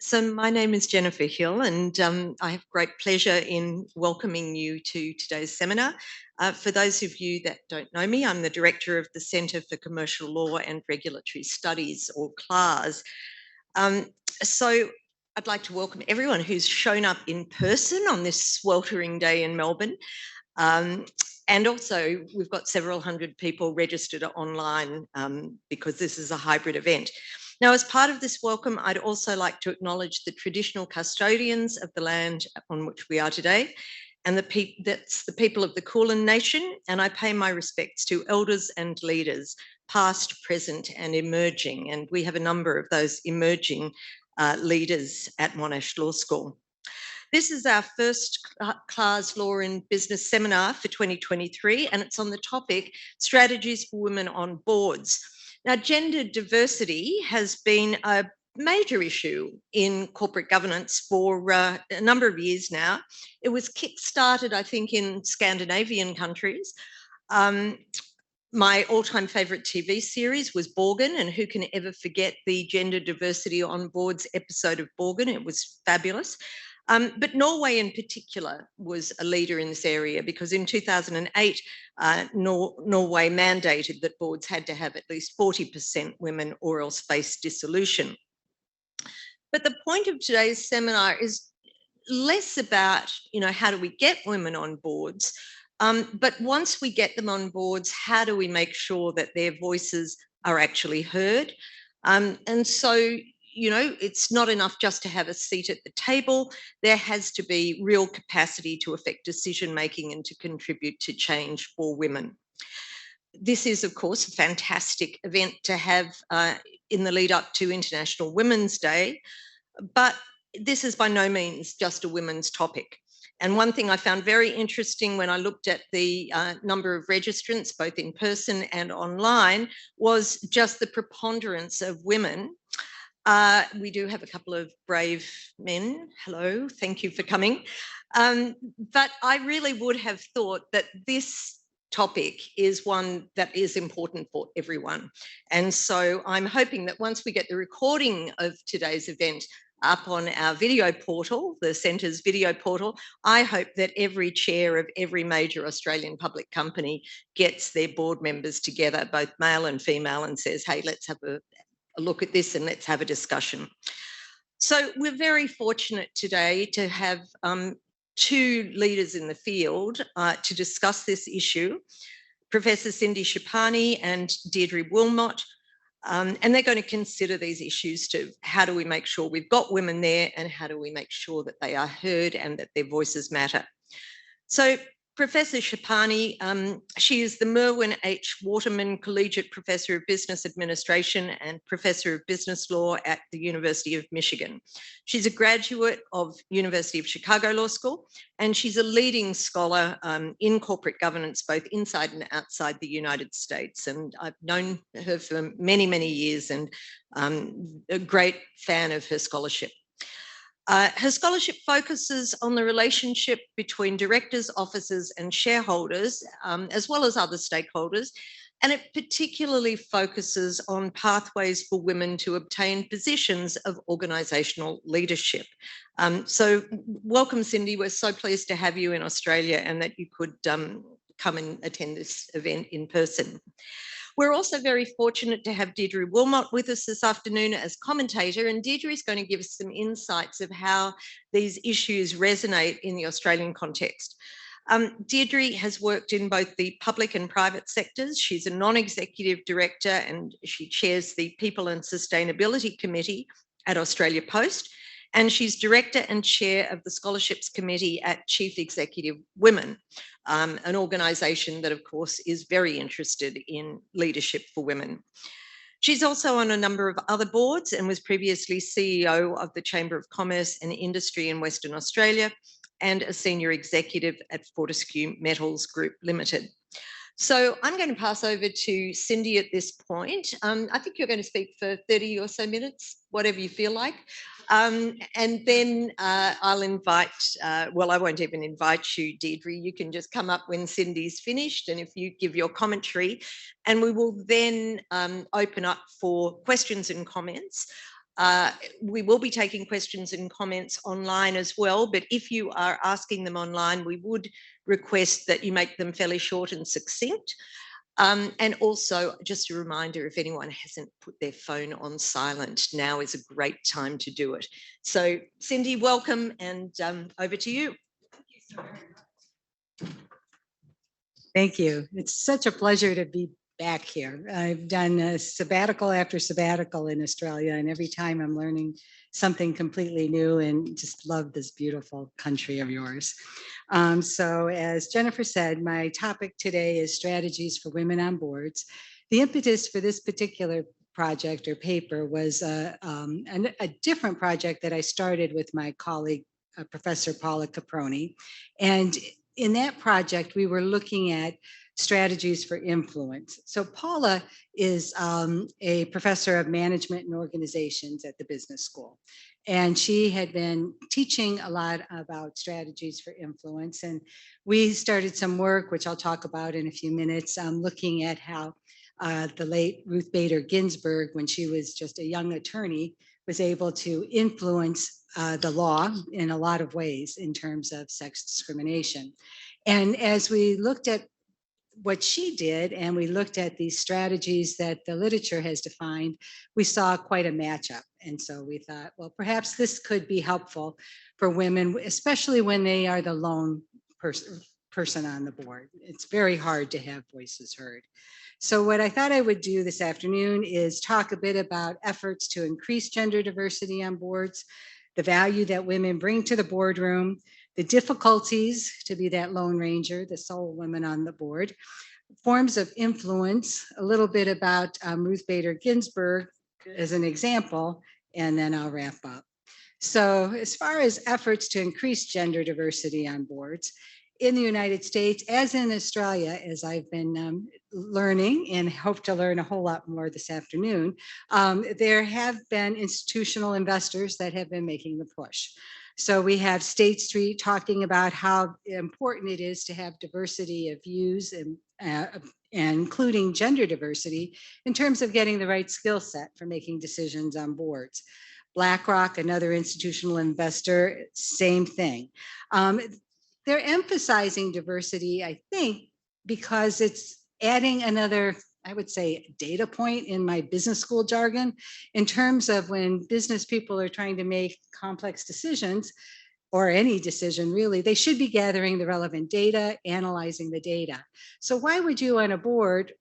So my name is Jennifer Hill, and I have great pleasure in welcoming you to today's seminar. For those of you that don't know me, I'm the Director of the Centre for Commercial Law and Regulatory Studies, or CLARS. So I'd like to welcome everyone who's shown up in person on this sweltering day in Melbourne. And also, we've got several hundred people registered online because this is a hybrid event. Now, as part of this welcome, I'd also like to acknowledge the traditional custodians of the land on which we are today, and that's the people of the Kulin Nation, and I pay my respects to elders and leaders, past, present, and emerging, and we have a number of those emerging leaders at Monash Law School. This is our first CLARS Law and Business seminar for 2023, and it's on the topic Strategies for Women on Boards. Now, gender diversity has been a major issue in corporate governance for a number of years now. It was kick-started, I think, in Scandinavian countries. My all-time favourite TV series was Borgen, and who can ever forget the Gender Diversity on Boards episode of Borgen? It was fabulous. But Norway in particular was a leader in this area because in 2008, Norway mandated that boards had to have at least 40% women or else face dissolution. But the point of today's seminar is less about, how do we get women on boards? But once we get them on boards, how do we make sure that their voices are actually heard? And so, it's not enough just to have a seat at the table. There has to be real capacity to affect decision-making and to contribute to change for women. This is, of course, a fantastic event to have in the lead up to International Women's Day, but this is by no means just a women's topic. And one thing I found very interesting when I looked at the number of registrants, both in person and online, was just the preponderance of women. We do have a couple of brave men. Hello, thank you for coming. But I really would have thought that this topic is one that is important for everyone. And so I'm hoping that once we get the recording of today's event up on our video portal, the Centre's video portal, I hope that every chair of every major Australian public company gets their board members together, both male and female, and says, hey, let's have a look at this and let's have a discussion. So we're very fortunate today to have two leaders in the field to discuss this issue, Professor Cindy Shapani and Deirdre Wilmot, and they're going to consider these issues to how do we make sure we've got women there and how do we make sure that they are heard and that their voices matter. So Professor Shapani, she is the Merwin H. Waterman Collegiate Professor of Business Administration and Professor of Business Law at the University of Michigan. She's a graduate of University of Chicago Law School, and she's a leading scholar in corporate governance, both inside and outside the United States. And I've known her for many, many years and a great fan of her scholarship. Her scholarship focuses on the relationship between directors, officers, and shareholders, as well as other stakeholders, and it particularly focuses on pathways for women to obtain positions of organisational leadership. So welcome, Cindy. We're so pleased to have you in Australia and that you could come and attend this event in person. We're also very fortunate to have Deirdre Wilmot with us this afternoon as commentator, and Deirdre is going to give us some insights of how these issues resonate in the Australian context. Deirdre has worked in both the public and private sectors. She's a non-executive director and she chairs the People and Sustainability Committee at Australia Post, and she's director and chair of the Scholarships Committee at Chief Executive Women, an organisation that, of course, is very interested in leadership for women. She's also on a number of other boards and was previously CEO of the Chamber of Commerce and Industry in Western Australia and a senior executive at Fortescue Metals Group Limited. So I'm going to pass over to Cindy at this point. I think you're going to speak for 30 or so minutes, whatever you feel like. And then I'll invite, well, I won't even invite you, Deirdre. You can just come up when Cindy's finished and if you give your commentary, and we will then open up for questions and comments. We will be taking questions and comments online as well, but if you are asking them online, we would request that you make them fairly short and succinct. And also, just a reminder, if anyone hasn't put their phone on silent, now is a great time to do it. So, Cindy, welcome, and over to you. Thank you so very much. Thank you. It's such a pleasure to be back here. I've done a sabbatical after sabbatical in Australia, and every time I'm learning something completely new, and just love this beautiful country of yours. So as Jennifer said, my topic today is strategies for women on boards. The impetus for this particular project or paper was a different project that I started with my colleague, Professor Paula Caproni. And in that project, we were looking at strategies for influence. So Paula is a professor of management and organizations at the business school. And she had been teaching a lot about strategies for influence. And we started some work, which I'll talk about in a few minutes, looking at how the late Ruth Bader Ginsburg, when she was just a young attorney, was able to influence the law in a lot of ways in terms of sex discrimination. And as we looked at what she did, and we looked at these strategies that the literature has defined, we saw quite a matchup. And so we thought, well, perhaps this could be helpful for women, especially when they are the lone person on the board. It's very hard to have voices heard. So what I thought I would do this afternoon is talk a bit about efforts to increase gender diversity on boards, the value that women bring to the boardroom, the difficulties to be that lone ranger, the sole woman on the board, forms of influence, a little bit about Ruth Bader Ginsburg as an example, and then I'll wrap up. So as far as efforts to increase gender diversity on boards, in the United States, as in Australia, as I've been learning and hope to learn a whole lot more this afternoon, there have been institutional investors that have been making the push. So we have State Street talking about how important it is to have diversity of views and including gender diversity in terms of getting the right skill set for making decisions on boards. BlackRock, another institutional investor, same thing. They're emphasizing diversity, I think, because it's adding another, I would say, data point in my business school jargon in terms of when business people are trying to make complex decisions, or any decision really, they should be gathering the relevant data, analyzing the data. So why would you on a board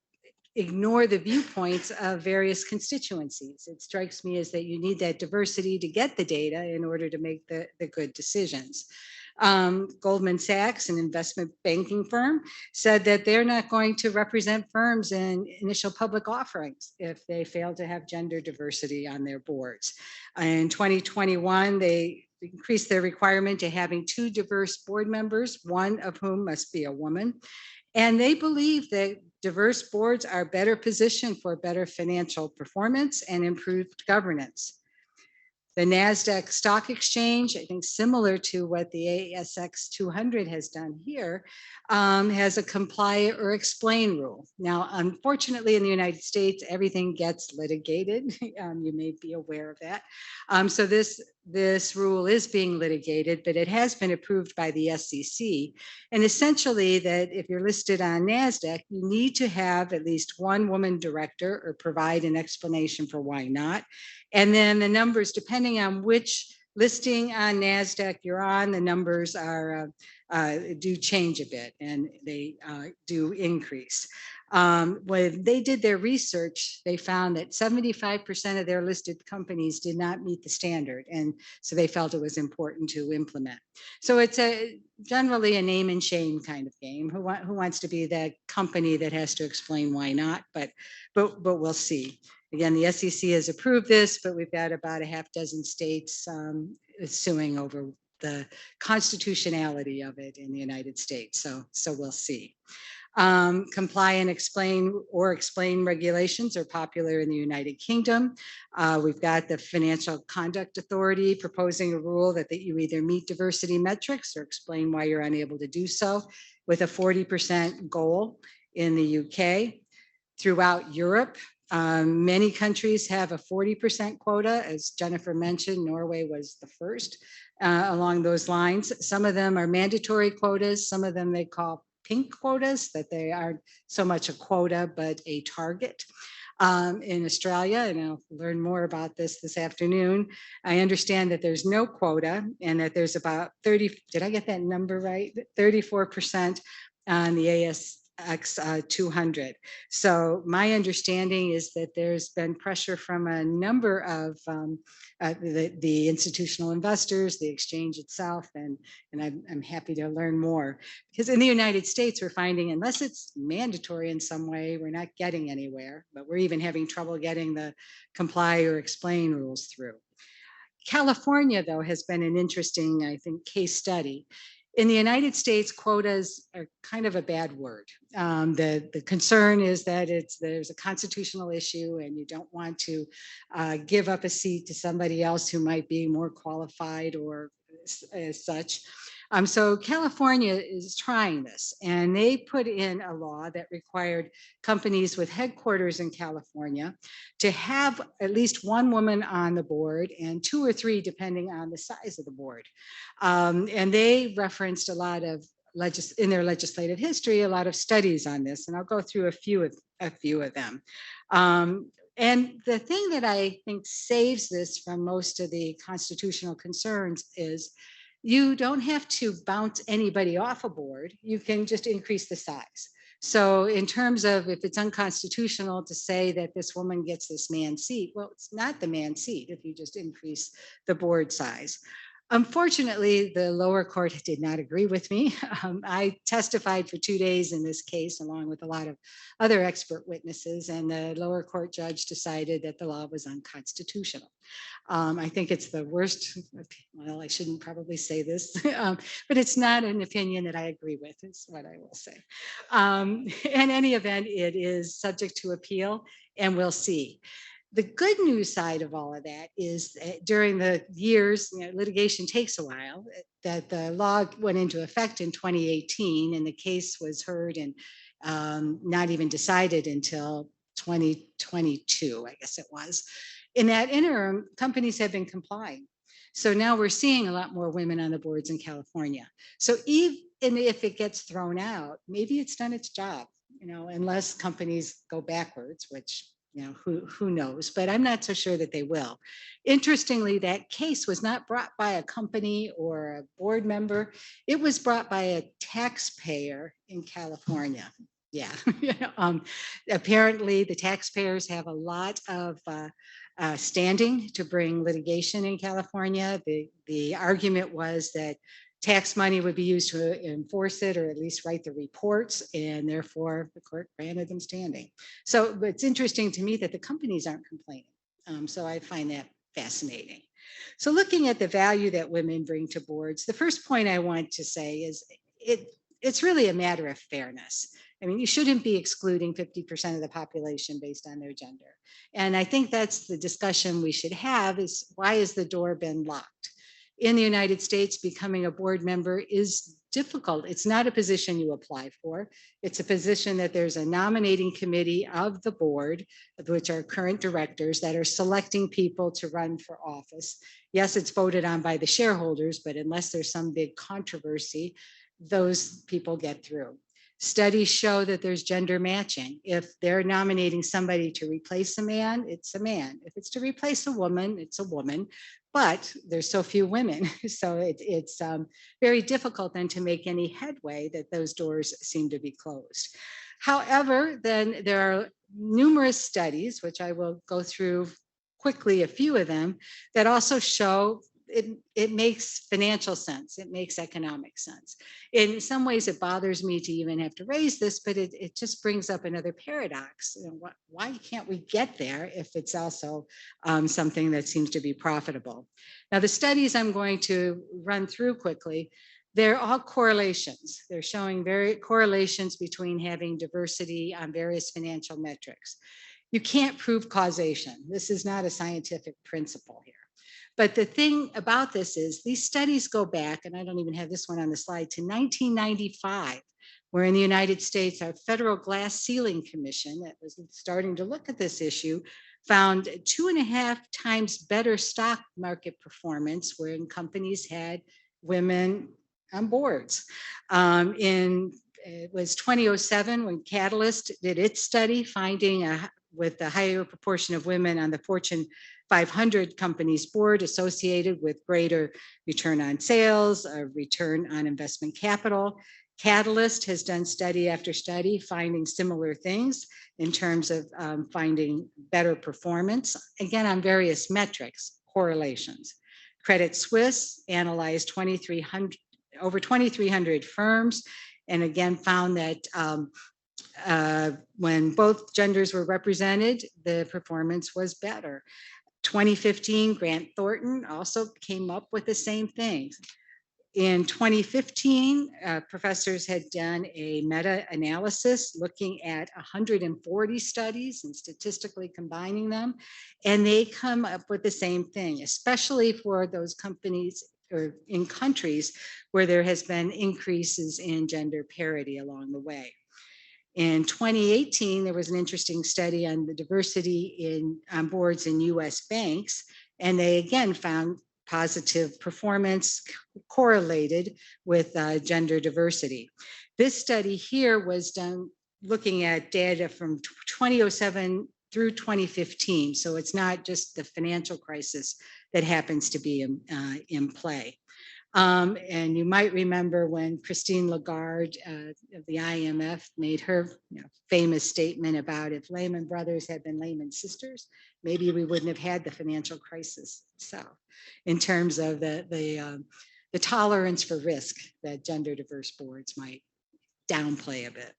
ignore the viewpoints of various constituencies? It strikes me as that you need that diversity to get the data in order to make the good decisions. Goldman Sachs, an investment banking firm, said that they're not going to represent firms in initial public offerings if they fail to have gender diversity on their boards. In 2021, they increased their requirement to having 2 diverse board members, one of whom must be a woman. And they believe that diverse boards are better positioned for better financial performance and improved governance. The NASDAQ Stock Exchange, I think similar to what the ASX 200 has done here, has a comply or explain rule. Now, unfortunately, in the United States, everything gets litigated. You may be aware of that. So this rule is being litigated, but it has been approved by the SEC. And essentially that if you're listed on NASDAQ, you need to have at least one woman director or provide an explanation for why not. And then the numbers, depending on which listing on NASDAQ you're on, the numbers are do change a bit, and they do increase. When they did their research, they found that 75% of their listed companies did not meet the standard, and so they felt it was important to implement. So it's generally a name and shame kind of game. Who wants to be that company that has to explain why not? But we'll see. Again, the SEC has approved this, but we've got about a half dozen states suing over the constitutionality of it in the United States. So we'll see. Comply and explain regulations are popular in the United Kingdom. We've got the Financial Conduct Authority proposing a rule that you either meet diversity metrics or explain why you're unable to do so, with a 40% goal in the UK. Throughout Europe, Many countries have a 40% quota. As Jennifer mentioned, Norway was the first along those lines. Some of them are mandatory quotas. Some of them they call pink quotas, that they aren't so much a quota, but a target. In Australia, and I'll learn more about this afternoon, I understand that there's no quota and that there's about 30, did I get that number right? 34% on the ASX 200. So my understanding is that there's been pressure from a number of the institutional investors, the exchange itself, and I'm happy to learn more. Because in the United States, we're finding unless it's mandatory in some way, we're not getting anywhere, but we're even having trouble getting the comply or explain rules through. California, though, has been an interesting, I think, case study. In the United States, quotas are kind of a bad word. The concern is that there's a constitutional issue and you don't want to give up a seat to somebody else who might be more qualified or as such. So California is trying this, and they put in a law that required companies with headquarters in California to have at least one woman on the board and 2 or 3 depending on the size of the board. And they referenced a lot of in their legislative history, a lot of studies on this, and I'll go through a few of them. And the thing that I think saves this from most of the constitutional concerns is you don't have to bounce anybody off a board. You can just increase the size. So in terms of if it's unconstitutional to say that this woman gets this man seat, well, it's not the man seat if you just increase the board size. Unfortunately, the lower court did not agree with me. I testified for 2 days in this case, along with a lot of other expert witnesses, and the lower court judge decided that the law was unconstitutional. I think it's the worst, well, I shouldn't probably say this, but it's not an opinion that I agree with, is what I will say. In any event, it is subject to appeal, and we'll see. The good news side of all of that is that during the years, litigation takes a while, that the law went into effect in 2018 and the case was heard and not even decided until 2022, I guess it was. In that interim, companies have been complying. So now we're seeing a lot more women on the boards in California. So even if it gets thrown out, maybe it's done its job, unless companies go backwards, which who knows, but I'm not so sure that they will. Interestingly, that case was not brought by a company or a board member. It was brought by a taxpayer in California. Yeah. Apparently the taxpayers have a lot of standing to bring litigation in California. The argument was that tax money would be used to enforce it or at least write the reports, and therefore the court granted them standing. So it's interesting to me that the companies aren't complaining. So I find that fascinating. So looking at the value that women bring to boards, the first point I want to say is it's really a matter of fairness. I mean, you shouldn't be excluding 50% of the population based on their gender. And I think that's the discussion we should have, is why has the door been locked? In the United States, becoming a board member is difficult. It's not a position you apply for. It's a position that there's a nominating committee of the board, which are current directors, that are selecting people to run for office. Yes, it's voted on by the shareholders, but unless there's some big controversy, those people get through. Studies show that there's gender matching. If they're nominating somebody to replace a man, it's a man. If it's to replace a woman, it's a woman. But there's so few women, so it's very difficult then to make any headway, that those doors seem to be closed. However, then there are numerous studies, which I will go through quickly, a few of them, that also show it makes financial sense. It makes economic sense. In some ways, it bothers me to even have to raise this, but it just brings up another paradox. Why can't we get there if it's also something that seems to be profitable? Now, the studies I'm going to run through quickly, they're all correlations. They're showing correlations between having diversity on various financial metrics. You can't prove causation. This is not a scientific principle here. But the thing about this is these studies go back, and I don't even have this one on the slide, to 1995. where in the United States, our Federal Glass Ceiling Commission that was starting to look at this issue found 2.5 times better stock market performance when companies had women on boards. It was 2007 when Catalyst did its study, finding with a higher proportion of women on the Fortune 500 companies board associated with greater return on sales, a return on investment capital. Catalyst has done study after study finding similar things in terms of finding better performance, again, on various metrics, correlations. Credit Suisse analyzed over 2,300 firms, and again found that when both genders were represented, the performance was better. 2015, Grant Thornton also came up with the same things. In 2015, professors had done a meta-analysis looking at 140 studies and statistically combining them, and they come up with the same thing, especially for those companies or in countries where there has been increases in gender parity along the way. In 2018, there was an interesting study on the diversity on boards in US banks, and they again found positive performance correlated with gender diversity. This study here was done looking at data from 2007 through 2015. So it's not just the financial crisis that happens to be in play. And you might remember when Christine Lagarde of the IMF made her famous statement about if Lehman Brothers had been Lehman sisters, maybe we wouldn't have had the financial crisis itself, in terms of the tolerance for risk that gender diverse boards might downplay a bit.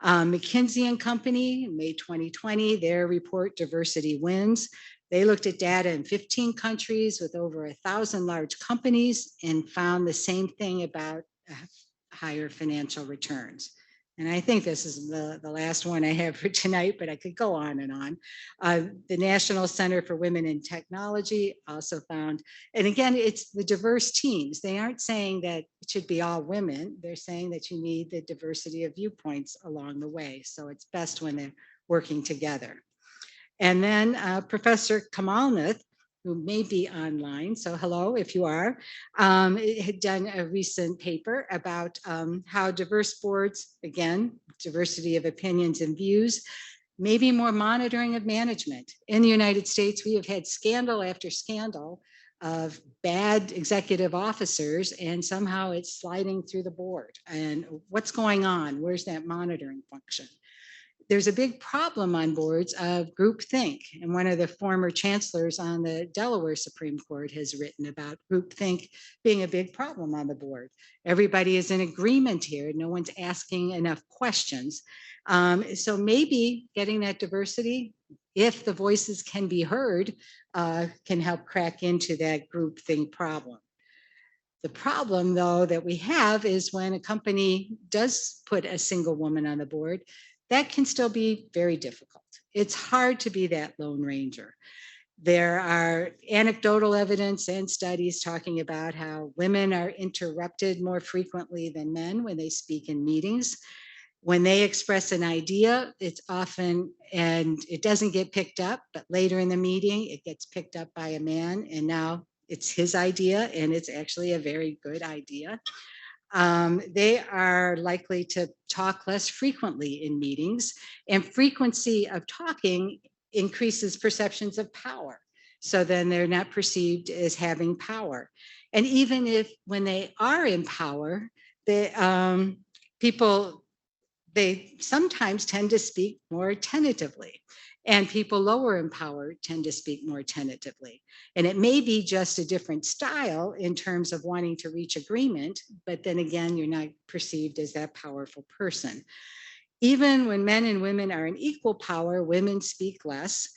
McKinsey and Company, May 2020, their report Diversity Wins. They looked at data in 15 countries with over 1,000 large companies and found the same thing about higher financial returns. And I think this is the last one I have for tonight, but I could go on and on. The National Center for Women in Technology also found, and again, it's the diverse teams. They aren't saying that it should be all women. They're saying that you need the diversity of viewpoints along the way. So it's best when they're working together. And then Professor Kamalnath, who may be online, so hello if you are, had done a recent paper about how diverse boards, again, diversity of opinions and views, maybe more monitoring of management. In the United States, we have had scandal after scandal of bad executive officers, and somehow it's sliding through the board. And what's going on? Where's that monitoring function? There's a big problem on boards of groupthink. And one of the former chancellors on the Delaware Supreme Court has written about groupthink being a big problem on the board. Everybody is in agreement here. No one's asking enough questions. So maybe getting that diversity, if the voices can be heard, can help crack into that groupthink problem. The problem, though, that we have is when a company does put a single woman on the board, that can still be very difficult. It's hard to be that lone ranger. There are anecdotal evidence and studies talking about how women are interrupted more frequently than men when they speak in meetings. When they express an idea, it's often, and it doesn't get picked up, but later in the meeting, it gets picked up by a man, and now it's his idea, and it's actually a very good idea. They are likely to talk less frequently in meetings, and frequency of talking increases perceptions of power. So then they're not perceived as having power. And even if when they are in power, they sometimes tend to speak more tentatively. And people lower in power tend to speak more tentatively. And it may be just a different style in terms of wanting to reach agreement, but then again, you're not perceived as that powerful person. Even when men and women are in equal power, women speak less,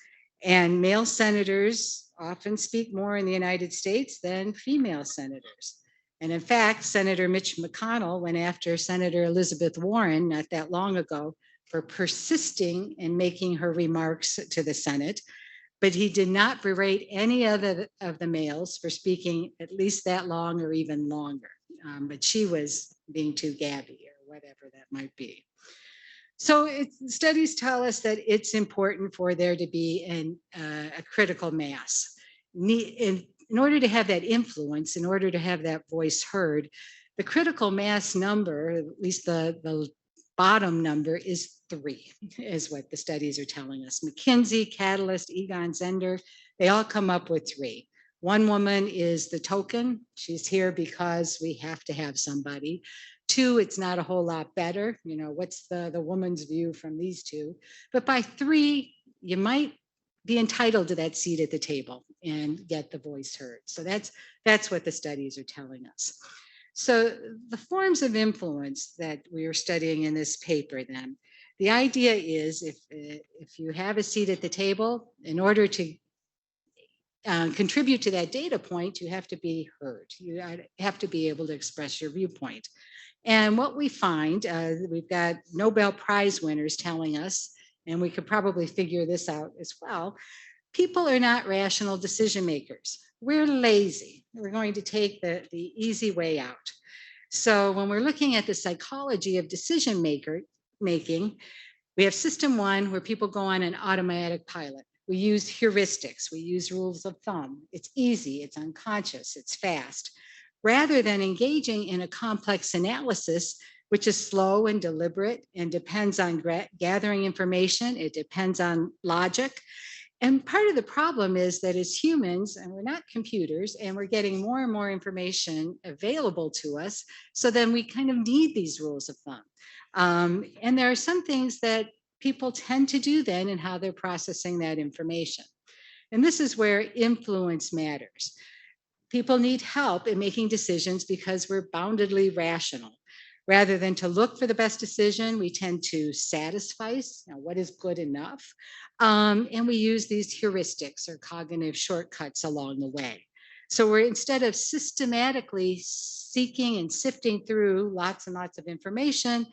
and male senators often speak more in the United States than female senators. And in fact, Senator Mitch McConnell went after Senator Elizabeth Warren not that long ago for persisting in making her remarks to the Senate, but he did not berate any of the males for speaking at least that long or even longer. But she was being too gabby or whatever that might be. So studies tell us that it's important for there to be a critical mass. In order to have that influence, in order to have that voice heard, the critical mass number, at least the bottom number, is 3, is what the studies are telling us. McKinsey, Catalyst, Egon Zehnder, they all come up with 3. One woman is the token. She's here because we have to have somebody. 2, it's not a whole lot better. You know, what's the woman's view from these 2? But by 3, you might be entitled to that seat at the table and get the voice heard. So that's what the studies are telling us. So the forms of influence that we are studying in this paper then, the idea is if you have a seat at the table, in order to contribute to that data point, you have to be heard. You have to be able to express your viewpoint. And what we find, we've got Nobel Prize winners telling us, and we could probably figure this out as well, people are not rational decision makers. We're lazy. We're going to take the easy way out. So when we're looking at the psychology of decision making, we have system 1 where people go on an automatic pilot. We use heuristics. We use rules of thumb. It's easy. It's unconscious. It's fast. Rather than engaging in a complex analysis, which is slow and deliberate and depends on gathering information, it depends on logic. And part of the problem is that as humans, and we're not computers, and we're getting more and more information available to us, so then we kind of need these rules of thumb. And there are some things that people tend to do then in how they're processing that information. And this is where influence matters. People need help in making decisions because we're boundedly rational. Rather than to look for the best decision, we tend to satisfy what is good enough. And we use these heuristics or cognitive shortcuts along the way. So we're, instead of systematically seeking and sifting through lots and lots of information,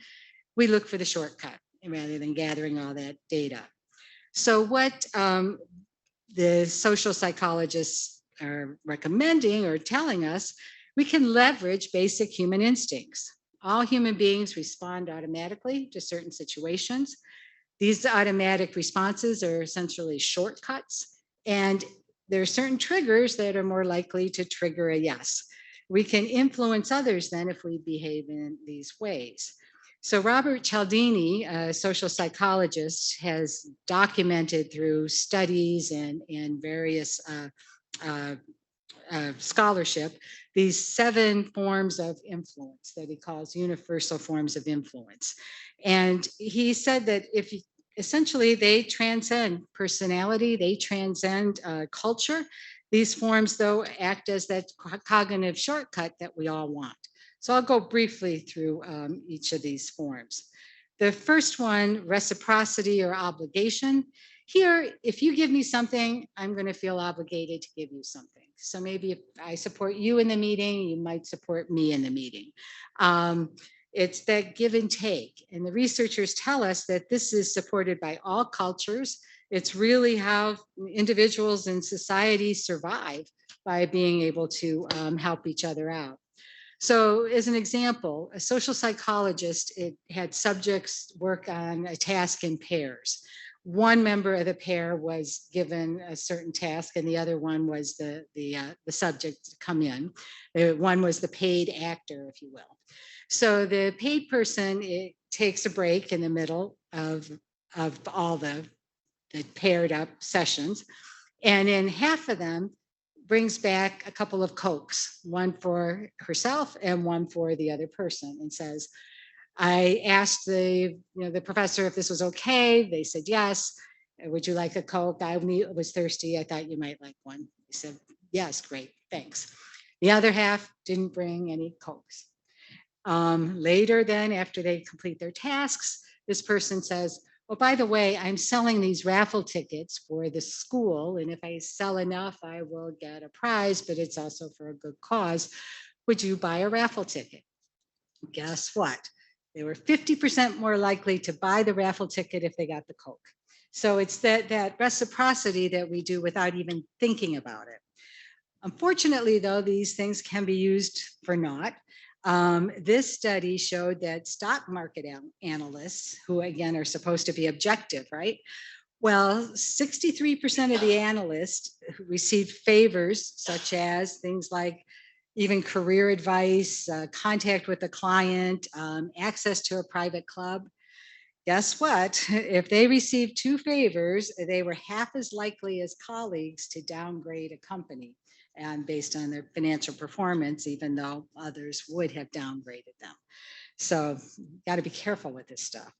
we look for the shortcut rather than gathering all that data. So what the social psychologists are recommending or telling us, we can leverage basic human instincts. All human beings respond automatically to certain situations. These automatic responses are essentially shortcuts, and there are certain triggers that are more likely to trigger a yes. We can influence others then if we behave in these ways. So Robert Cialdini, a social psychologist, has documented through studies and various scholarship these 7 forms of influence that he calls universal forms of influence. And he said that essentially they transcend personality, they transcend culture. These forms, though, act as that cognitive shortcut that we all want. So I'll go briefly through each of these forms. The first one, reciprocity or obligation. Here, if you give me something, I'm going to feel obligated to give you something. So maybe if I support you in the meeting, you might support me in the meeting. It's that give and take. And the researchers tell us that this is supported by all cultures. It's really how individuals in society survive, by being able to help each other out. So as an example, a social psychologist, it had subjects work on a task in pairs. One member of the pair was given a certain task, and the other one was the subject to come in. One was the paid actor, if you will. So the paid person, it takes a break in the middle of all the paired up sessions, and in half of them brings back a couple of Cokes, one for herself and one for the other person, and says, I asked the professor if this was okay. They said yes. Would you like a Coke? I was thirsty. I thought you might like one. He said, yes, great, thanks. The other half didn't bring any Cokes. Later then, after they complete their tasks, this person says, oh, by the way, I'm selling these raffle tickets for the school, and if I sell enough, I will get a prize, but it's also for a good cause. Would you buy a raffle ticket? Guess what? They were 50% more likely to buy the raffle ticket if they got the Coke. So it's that reciprocity that we do without even thinking about it. Unfortunately, though, these things can be used for naught. This study showed that stock market analysts, who again are supposed to be objective, right? Well, 63% of the analysts who received favors, such as things like even career advice, contact with a client, access to a private club. Guess what? If they received 2 favors, they were half as likely as colleagues to downgrade a company and based on their financial performance, even though others would have downgraded them. So got to be careful with this stuff.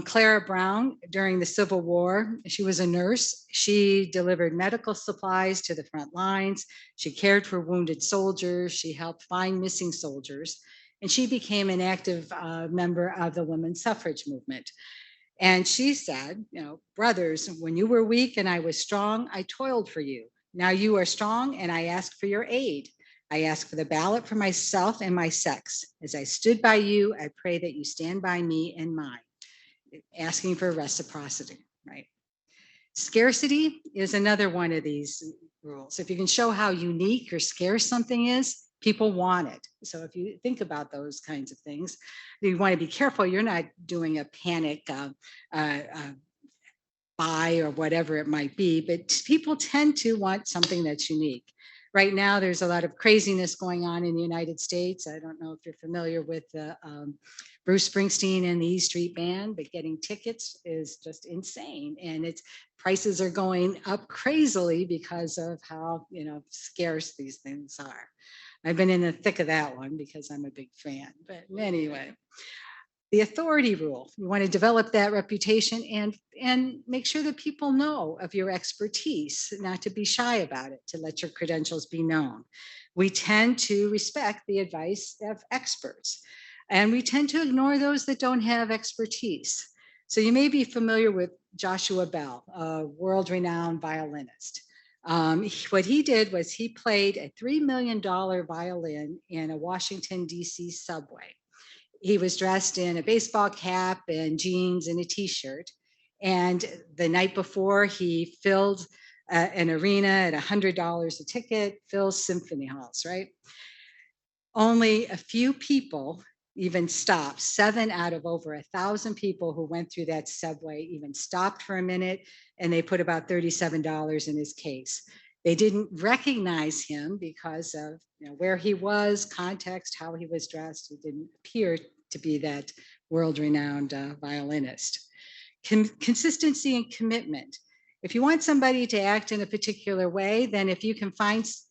Clara Brown, during the Civil War, she was a nurse. She delivered medical supplies to the front lines. She cared for wounded soldiers. She helped find missing soldiers. And she became an active member of the women's suffrage movement. And she said, you know, brothers, when you were weak and I was strong, I toiled for you. Now you are strong and I ask for your aid. I ask for the ballot for myself and my sex. As I stood by you, I pray that you stand by me and mine. Asking for reciprocity, right? Scarcity is another one of these rules. If you can show how unique or scarce something is, people want it. So if you think about those kinds of things, you want to be careful. You're not doing a panic buy or whatever it might be, but people tend to want something that's unique. Right now, there's a lot of craziness going on in the United States. I don't know if you're familiar with Bruce Springsteen and the E Street Band, but getting tickets is just insane. And it's prices are going up crazily because of how, you know, scarce these things are. I've been in the thick of that one because I'm a big fan. But anyway, the authority rule, you want to develop that reputation and make sure that people know of your expertise, not to be shy about it, to let your credentials be known. We tend to respect the advice of experts, and we tend to ignore those that don't have expertise. So you may be familiar with Joshua Bell, a world-renowned violinist. What he did was he played a $3 million violin in a Washington, D.C. subway. He was dressed in a baseball cap and jeans and a t-shirt. And the night before, he filled an arena at $100 a ticket, fills symphony halls, right? Only a few people even stopped. 7 out of over 1,000 people who went through that subway even stopped for a minute, and they put about $37 in his case. They didn't recognize him because of, you know, where he was, context, how he was dressed. He didn't appear to be that world-renowned violinist. Consistency and commitment. If you want somebody to act in a particular way, then if you can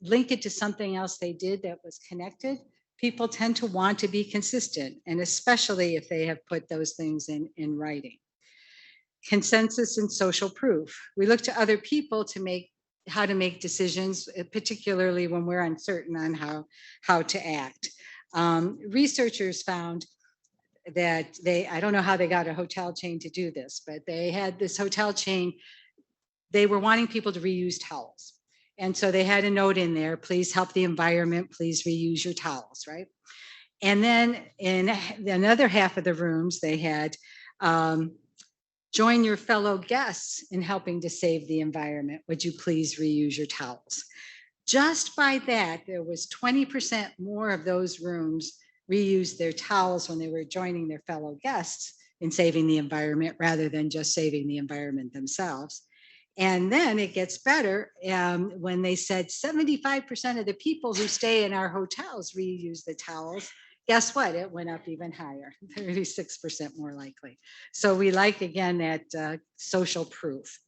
link it to something else they did that was connected, people tend to want to be consistent, and especially if they have put those things in writing. Consensus and social proof. We look to other people to how to make decisions, particularly when we're uncertain on how to act. Researchers found that I don't know how they got a hotel chain to do this, but they had this hotel chain, they were wanting people to reuse towels. And so they had a note in there, please help the environment, please reuse your towels, right? And then in another half of the rooms, they had join your fellow guests in helping to save the environment. Would you please reuse your towels? Just by that, there was 20% more of those rooms reused their towels when they were joining their fellow guests in saving the environment rather than just saving the environment themselves. And then it gets better when they said 75% of the people who stay in our hotels reuse the towels. Guess what? It went up even higher, 36% more likely. So we like, again, that social proof.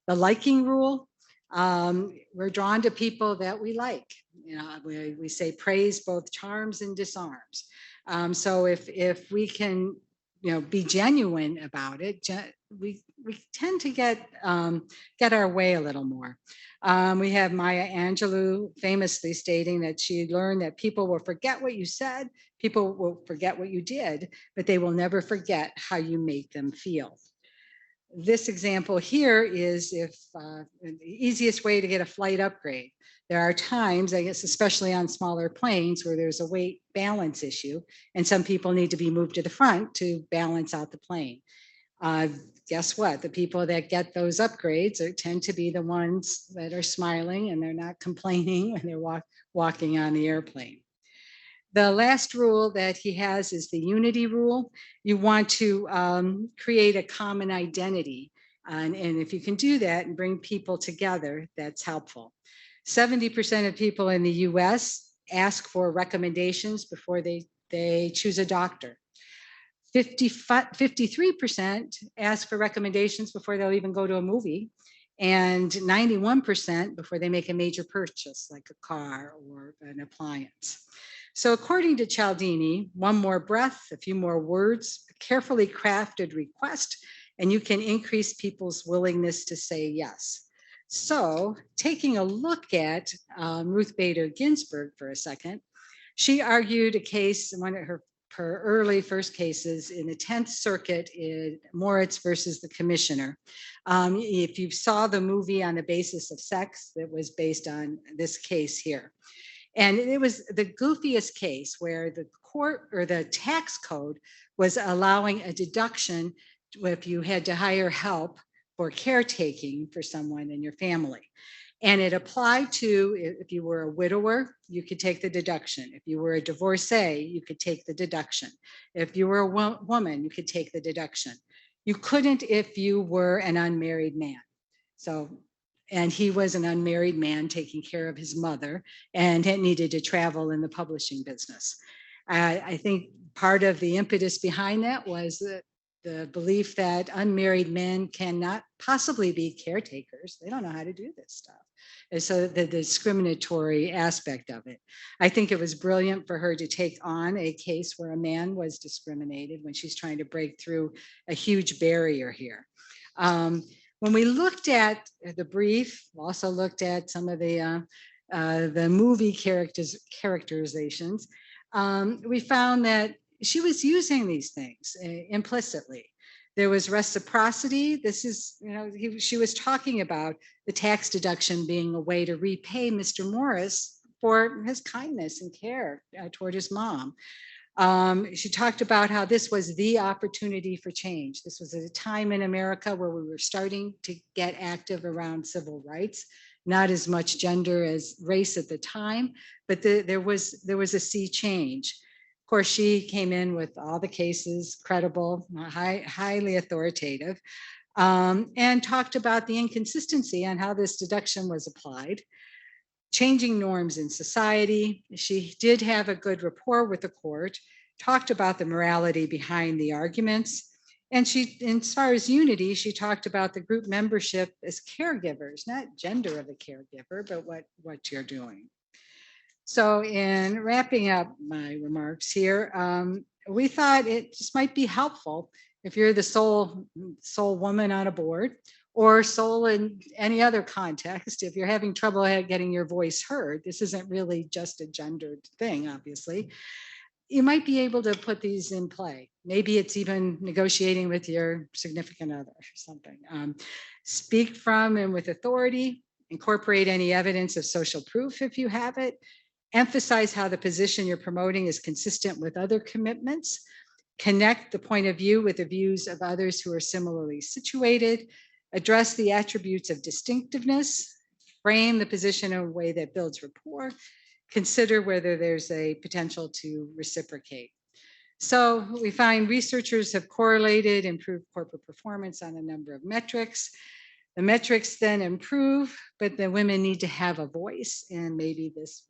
The liking rule, we're drawn to people that we like. You know, we say praise both charms and disarms. So if we can, you know, be genuine about it, we tend to get our way a little more. We have Maya Angelou famously stating that she learned that people will forget what you said, people will forget what you did, but they will never forget how you make them feel. This example here is the easiest way to get a flight upgrade. There are times, I guess, especially on smaller planes, where there's a weight balance issue, and some people need to be moved to the front to balance out the plane. Guess what? The people that get those upgrades tend to be the ones that are smiling and they're not complaining when they're walking on the airplane. The last rule that he has is the unity rule. You want to create a common identity. And if you can do that and bring people together, that's helpful. 70% of people in the US ask for recommendations before they choose a doctor. 53% ask for recommendations before they'll even go to a movie, and 91% before they make a major purchase like a car or an appliance. So according to Cialdini, one more breath, a few more words, a carefully crafted request, and you can increase people's willingness to say yes. So taking a look at Ruth Bader Ginsburg for a second, she argued a case, one of her early first cases in the 10th Circuit in Moritz versus the Commissioner. If you saw the movie On the Basis of Sex, that was based on this case here. And it was the goofiest case where the court or the tax code was allowing a deduction if you had to hire help for caretaking for someone in your family. And it applied to, if you were a widower, you could take the deduction. If you were a divorcee, you could take the deduction. If you were a woman, you could take the deduction. You couldn't if you were an unmarried man. So, and he was an unmarried man taking care of his mother and had needed to travel in the publishing business. I think part of the impetus behind that was the belief that unmarried men cannot possibly be caretakers. They don't know how to do this stuff. And so the discriminatory aspect of it. I think it was brilliant for her to take on a case where a man was discriminated when she's trying to break through a huge barrier here. When we looked at the brief, also looked at some of the movie characterizations, we found that she was using these things implicitly. There was reciprocity. This is, she was talking about the tax deduction being a way to repay Mr. Morris for his kindness and care toward his mom. She talked about how this was the opportunity for change. This was a time in America where we were starting to get active around civil rights, not as much gender as race at the time, but there was a sea change. Of course, she came in with all the cases, credible, highly authoritative, and talked about the inconsistency on how this deduction was applied, changing norms in society. She did have a good rapport with the court, talked about the morality behind the arguments, and she, as far as unity, she talked about the group membership as caregivers, not gender of the caregiver, but what you're doing. So in wrapping up my remarks here, we thought it just might be helpful if you're the sole woman on a board or sole in any other context. If you're having trouble getting your voice heard, this isn't really just a gendered thing, obviously. You might be able to put these in play. Maybe it's even negotiating with your significant other or something. Speak from and with authority, incorporate any evidence of social proof if you have it. Emphasize how the position you're promoting is consistent with other commitments. Connect the point of view with the views of others who are similarly situated. Address the attributes of distinctiveness. Frame the position in a way that builds rapport. Consider whether there's a potential to reciprocate. So we find researchers have correlated improved corporate performance on a number of metrics. The metrics then improve, but the women need to have a voice, and maybe this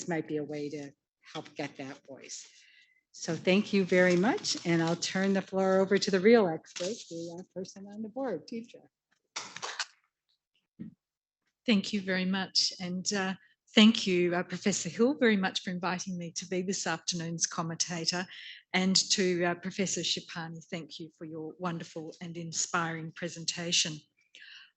might be a way to help get that voice. So thank you very much, and I'll turn the floor over to the real expert, the person on the board, teacher. Thank you very much, and thank you, Professor Hill, very much for inviting me to be this afternoon's commentator, and to Professor Shipani, thank you for your wonderful and inspiring presentation.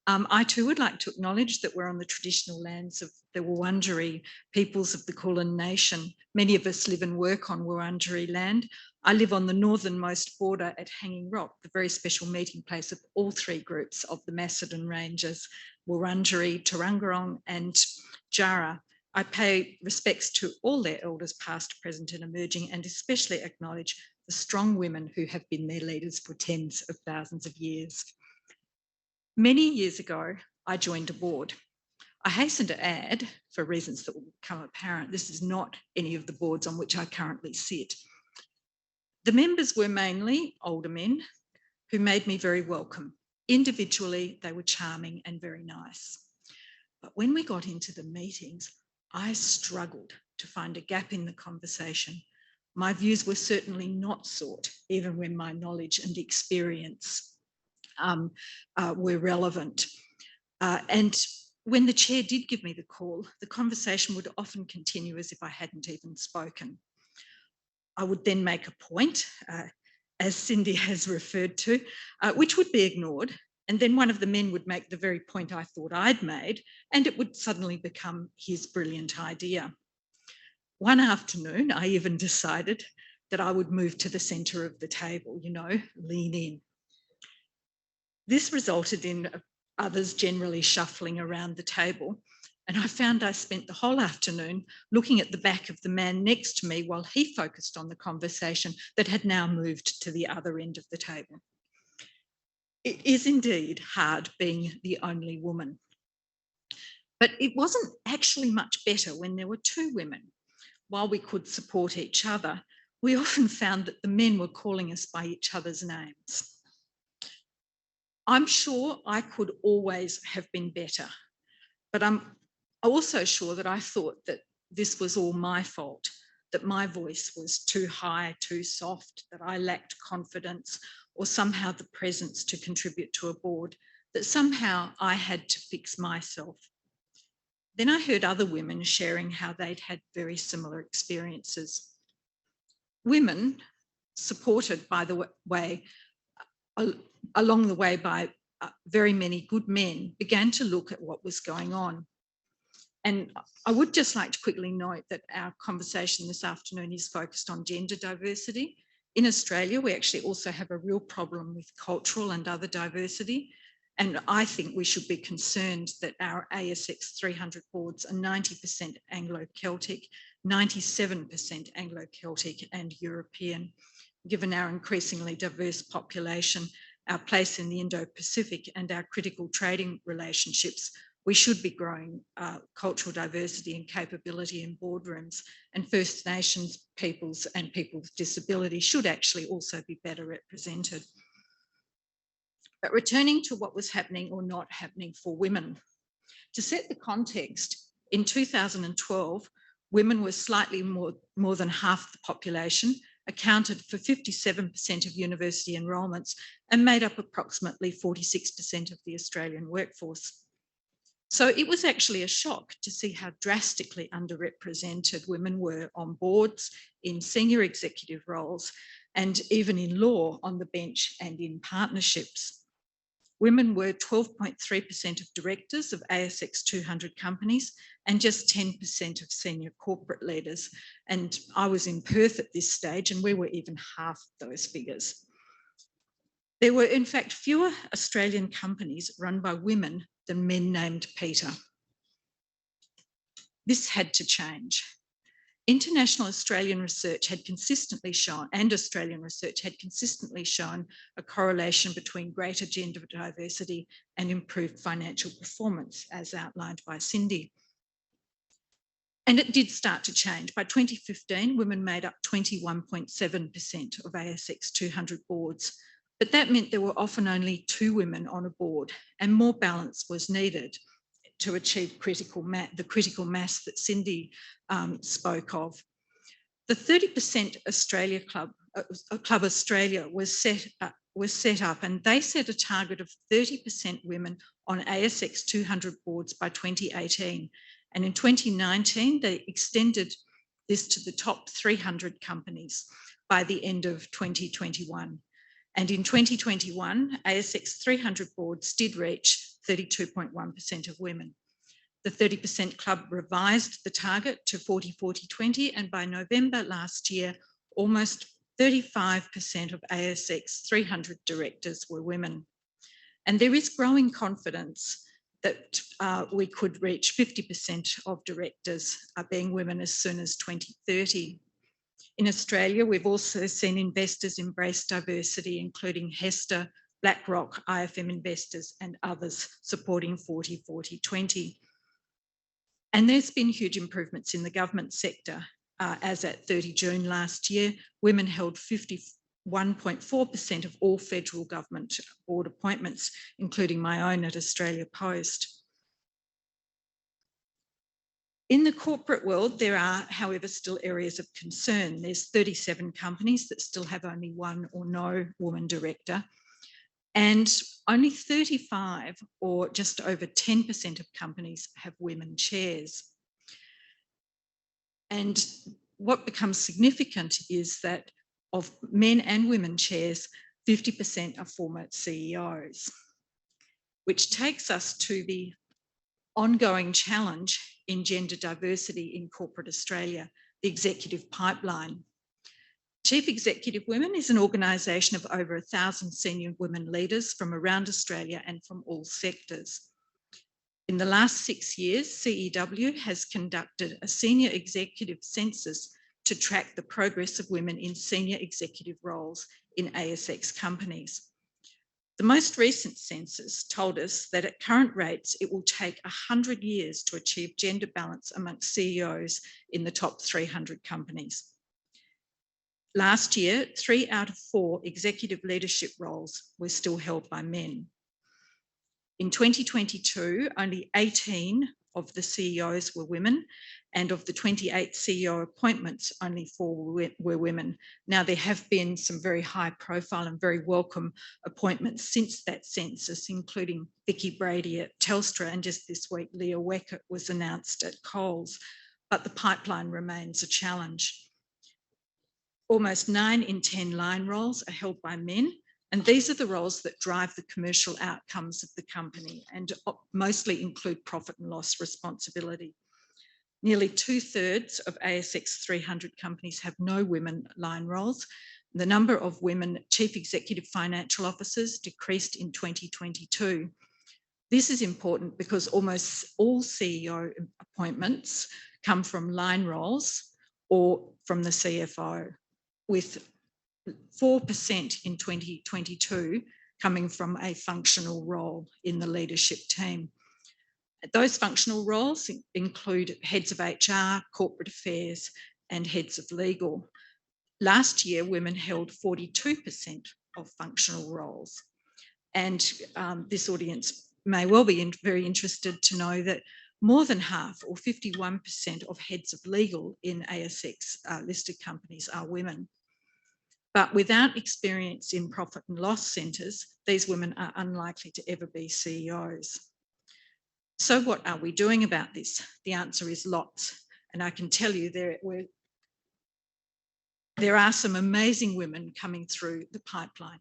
I too would like to acknowledge that we're on the traditional lands of the Wurundjeri peoples of the Kulin Nation. Many of us live and work on Wurundjeri land. I live on the northernmost border at Hanging Rock, the very special meeting place of all three groups of the Macedon Ranges, Wurundjeri, Tarangarong and Jara. I pay respects to all their elders past, present and emerging, and especially acknowledge the strong women who have been their leaders for tens of thousands of years. Many years ago, I joined a board. I hasten to add, for reasons that will become apparent, this is not any of the boards on which I currently sit. The members were mainly older men who made me very welcome. Individually, they were charming and very nice. But when we got into the meetings, I struggled to find a gap in the conversation. My views were certainly not sought, even when my knowledge and experience were relevant. And when the chair did give me the call, the conversation would often continue as if I hadn't even spoken. I would then make a point, as Cindy has referred to, which would be ignored. And then one of the men would make the very point I thought I'd made, and it would suddenly become his brilliant idea. One afternoon, I even decided that I would move to the centre of the table, lean in. This resulted in others generally shuffling around the table, and I found I spent the whole afternoon looking at the back of the man next to me while he focused on the conversation that had now moved to the other end of the table. It is indeed hard being the only woman. But it wasn't actually much better when there were two women. While we could support each other, we often found that the men were calling us by each other's names. I'm sure I could always have been better, but I'm also sure that I thought that this was all my fault, that my voice was too high, too soft, that I lacked confidence or somehow the presence to contribute to a board, that somehow I had to fix myself. Then I heard other women sharing how they'd had very similar experiences. Women, supported, by the way, along the way by very many good men, began to look at what was going on. And I would just like to quickly note that our conversation this afternoon is focused on gender diversity. In Australia, we actually also have a real problem with cultural and other diversity. And I think we should be concerned that our ASX 300 boards are 90% Anglo-Celtic, 97% Anglo-Celtic and European. Given our increasingly diverse population, our place in the Indo-Pacific and our critical trading relationships, we should be growing cultural diversity and capability in boardrooms, and First Nations peoples and people with disability should actually also be better represented. But returning to what was happening or not happening for women. To set the context, in 2012, women were slightly more than half the population, accounted for 57% of university enrolments, and made up approximately 46% of the Australian workforce. So it was actually a shock to see how drastically underrepresented women were on boards, in senior executive roles, and even in law on the bench and in partnerships. Women were 12.3% of directors of ASX 200 companies and just 10% of senior corporate leaders. And I was in Perth at this stage, and we were even half those figures. There were, in fact, fewer Australian companies run by women than men named Peter. This had to change. International Australian research had consistently shown, and Australian research had consistently shown, a correlation between greater gender diversity and improved financial performance, as outlined by Cindy. And it did start to change. By 2015, women made up 21.7% of ASX 200 boards, but that meant there were often only 2 women on a board, and more balance was needed to achieve the critical mass that Cindy spoke of. The 30% Australia Club Australia was set up, and they set a target of 30% women on ASX 200 boards by 2018. And in 2019, they extended this to the top 300 companies by the end of 2021. And in 2021, ASX 300 boards did reach 32.1% of women. The 30% club revised the target to 40-40-20, and by November last year, almost 35% of ASX 300 directors were women. And there is growing confidence that we could reach 50% of directors being women as soon as 2030. In Australia, we've also seen investors embrace diversity, including Hester, BlackRock, IFM Investors, and others supporting 40-40-20. And there's been huge improvements in the government sector. As at 30 June last year, women held 51.4% of all federal government board appointments, including my own at Australia Post. In the corporate world, there are, however, still areas of concern. There's 37 companies that still have only one or no woman director, and only 35 or just over 10% of companies have women chairs. And what becomes significant is that of men and women chairs, 50% are former CEOs, which takes us to the ongoing challenge in gender diversity in corporate Australia, the executive pipeline. Chief Executive Women is an organisation of over 1,000 senior women leaders from around Australia and from all sectors. In the last 6 years, CEW has conducted a senior executive census to track the progress of women in senior executive roles in ASX companies. The most recent census told us that at current rates, it will take 100 years to achieve gender balance amongst CEOs in the top 300 companies. Last year, 3 out of 4 executive leadership roles were still held by men. In 2022, only 18 of the CEOs were women, and of the 28 CEO appointments, only 4 were women. Now, there have been some very high profile and very welcome appointments since that census, including Vicky Brady at Telstra, and just this week, Leah Weckert was announced at Coles, but the pipeline remains a challenge. Almost 9 in 10 line roles are held by men, and these are the roles that drive the commercial outcomes of the company and mostly include profit and loss responsibility. Nearly 2/3 of ASX 300 companies have no women line roles. The number of women chief executive financial officers decreased in 2022. This is important because almost all CEO appointments come from line roles or from the CFO, with 4% in 2022 coming from a functional role in the leadership team. Those functional roles include heads of HR, corporate affairs, and heads of legal. Last year, women held 42% of functional roles. And this audience may well be very interested to know that more than half, or 51% of heads of legal in ASX listed companies are women. But without experience in profit and loss centres, these women are unlikely to ever be CEOs. So what are we doing about this? The answer is lots. And I can tell you there are some amazing women coming through the pipeline.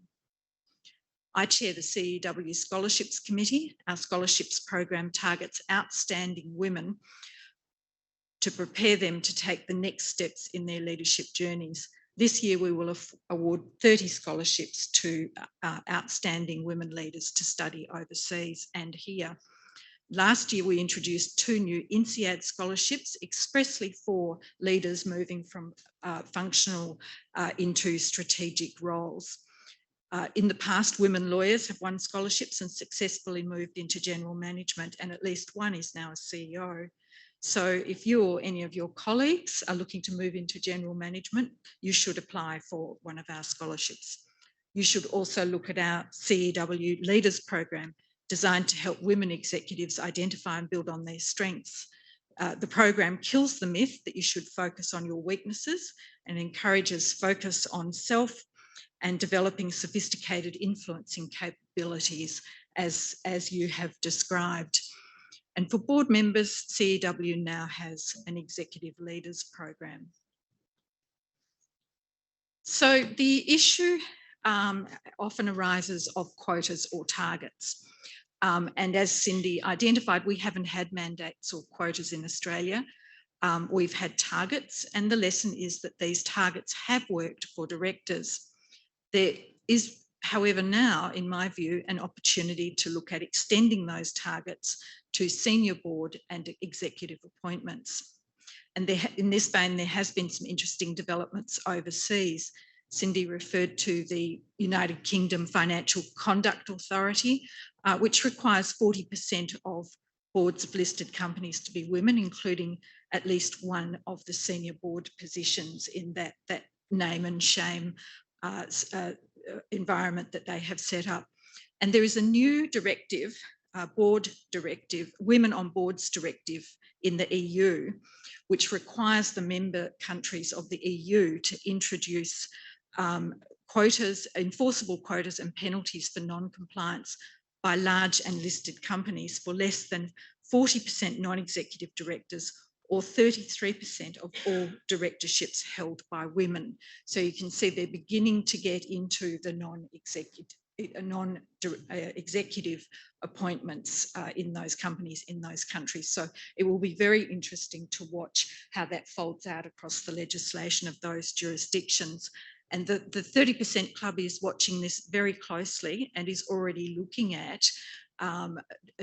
I chair the CEW Scholarships Committee. Our scholarships program targets outstanding women to prepare them to take the next steps in their leadership journeys. This year, we will award 30 scholarships to outstanding women leaders to study overseas and here. Last year, we introduced 2 new INSEAD scholarships expressly for leaders moving from functional into strategic roles. In the past, women lawyers have won scholarships and successfully moved into general management, and at least one is now a CEO. So if you or any of your colleagues are looking to move into general management, you should apply for one of our scholarships. You should also look at our CEW Leaders Program, designed to help women executives identify and build on their strengths. The program kills the myth that you should focus on your weaknesses and encourages focus on self and developing sophisticated influencing capabilities as you have described. And for board members, CEW now has an executive leaders program. So the issue often arises of quotas or targets. And as Cindy identified, we haven't had mandates or quotas in Australia. We've had targets, and the lesson is that these targets have worked for directors. There is, however, now, in my view, an opportunity to look at extending those targets to senior board and executive appointments. And in this vein, there has been some interesting developments overseas. Cindy referred to the United Kingdom Financial Conduct Authority, which requires 40% of boards of listed companies to be women, including at least one of the senior board positions in that name and shame environment that they have set up. And there is a new directive, board directive, Women on Boards directive in the EU, which requires the member countries of the EU to introduce quotas, enforceable quotas and penalties for non-compliance by large and listed companies for less than 40% non-executive directors or 33% of all directorships held by women. So you can see they're beginning to get into the non-executive appointments in those companies, in those countries. So it will be very interesting to watch how that folds out across the legislation of those jurisdictions. And the 30% Club is watching this very closely and is already looking at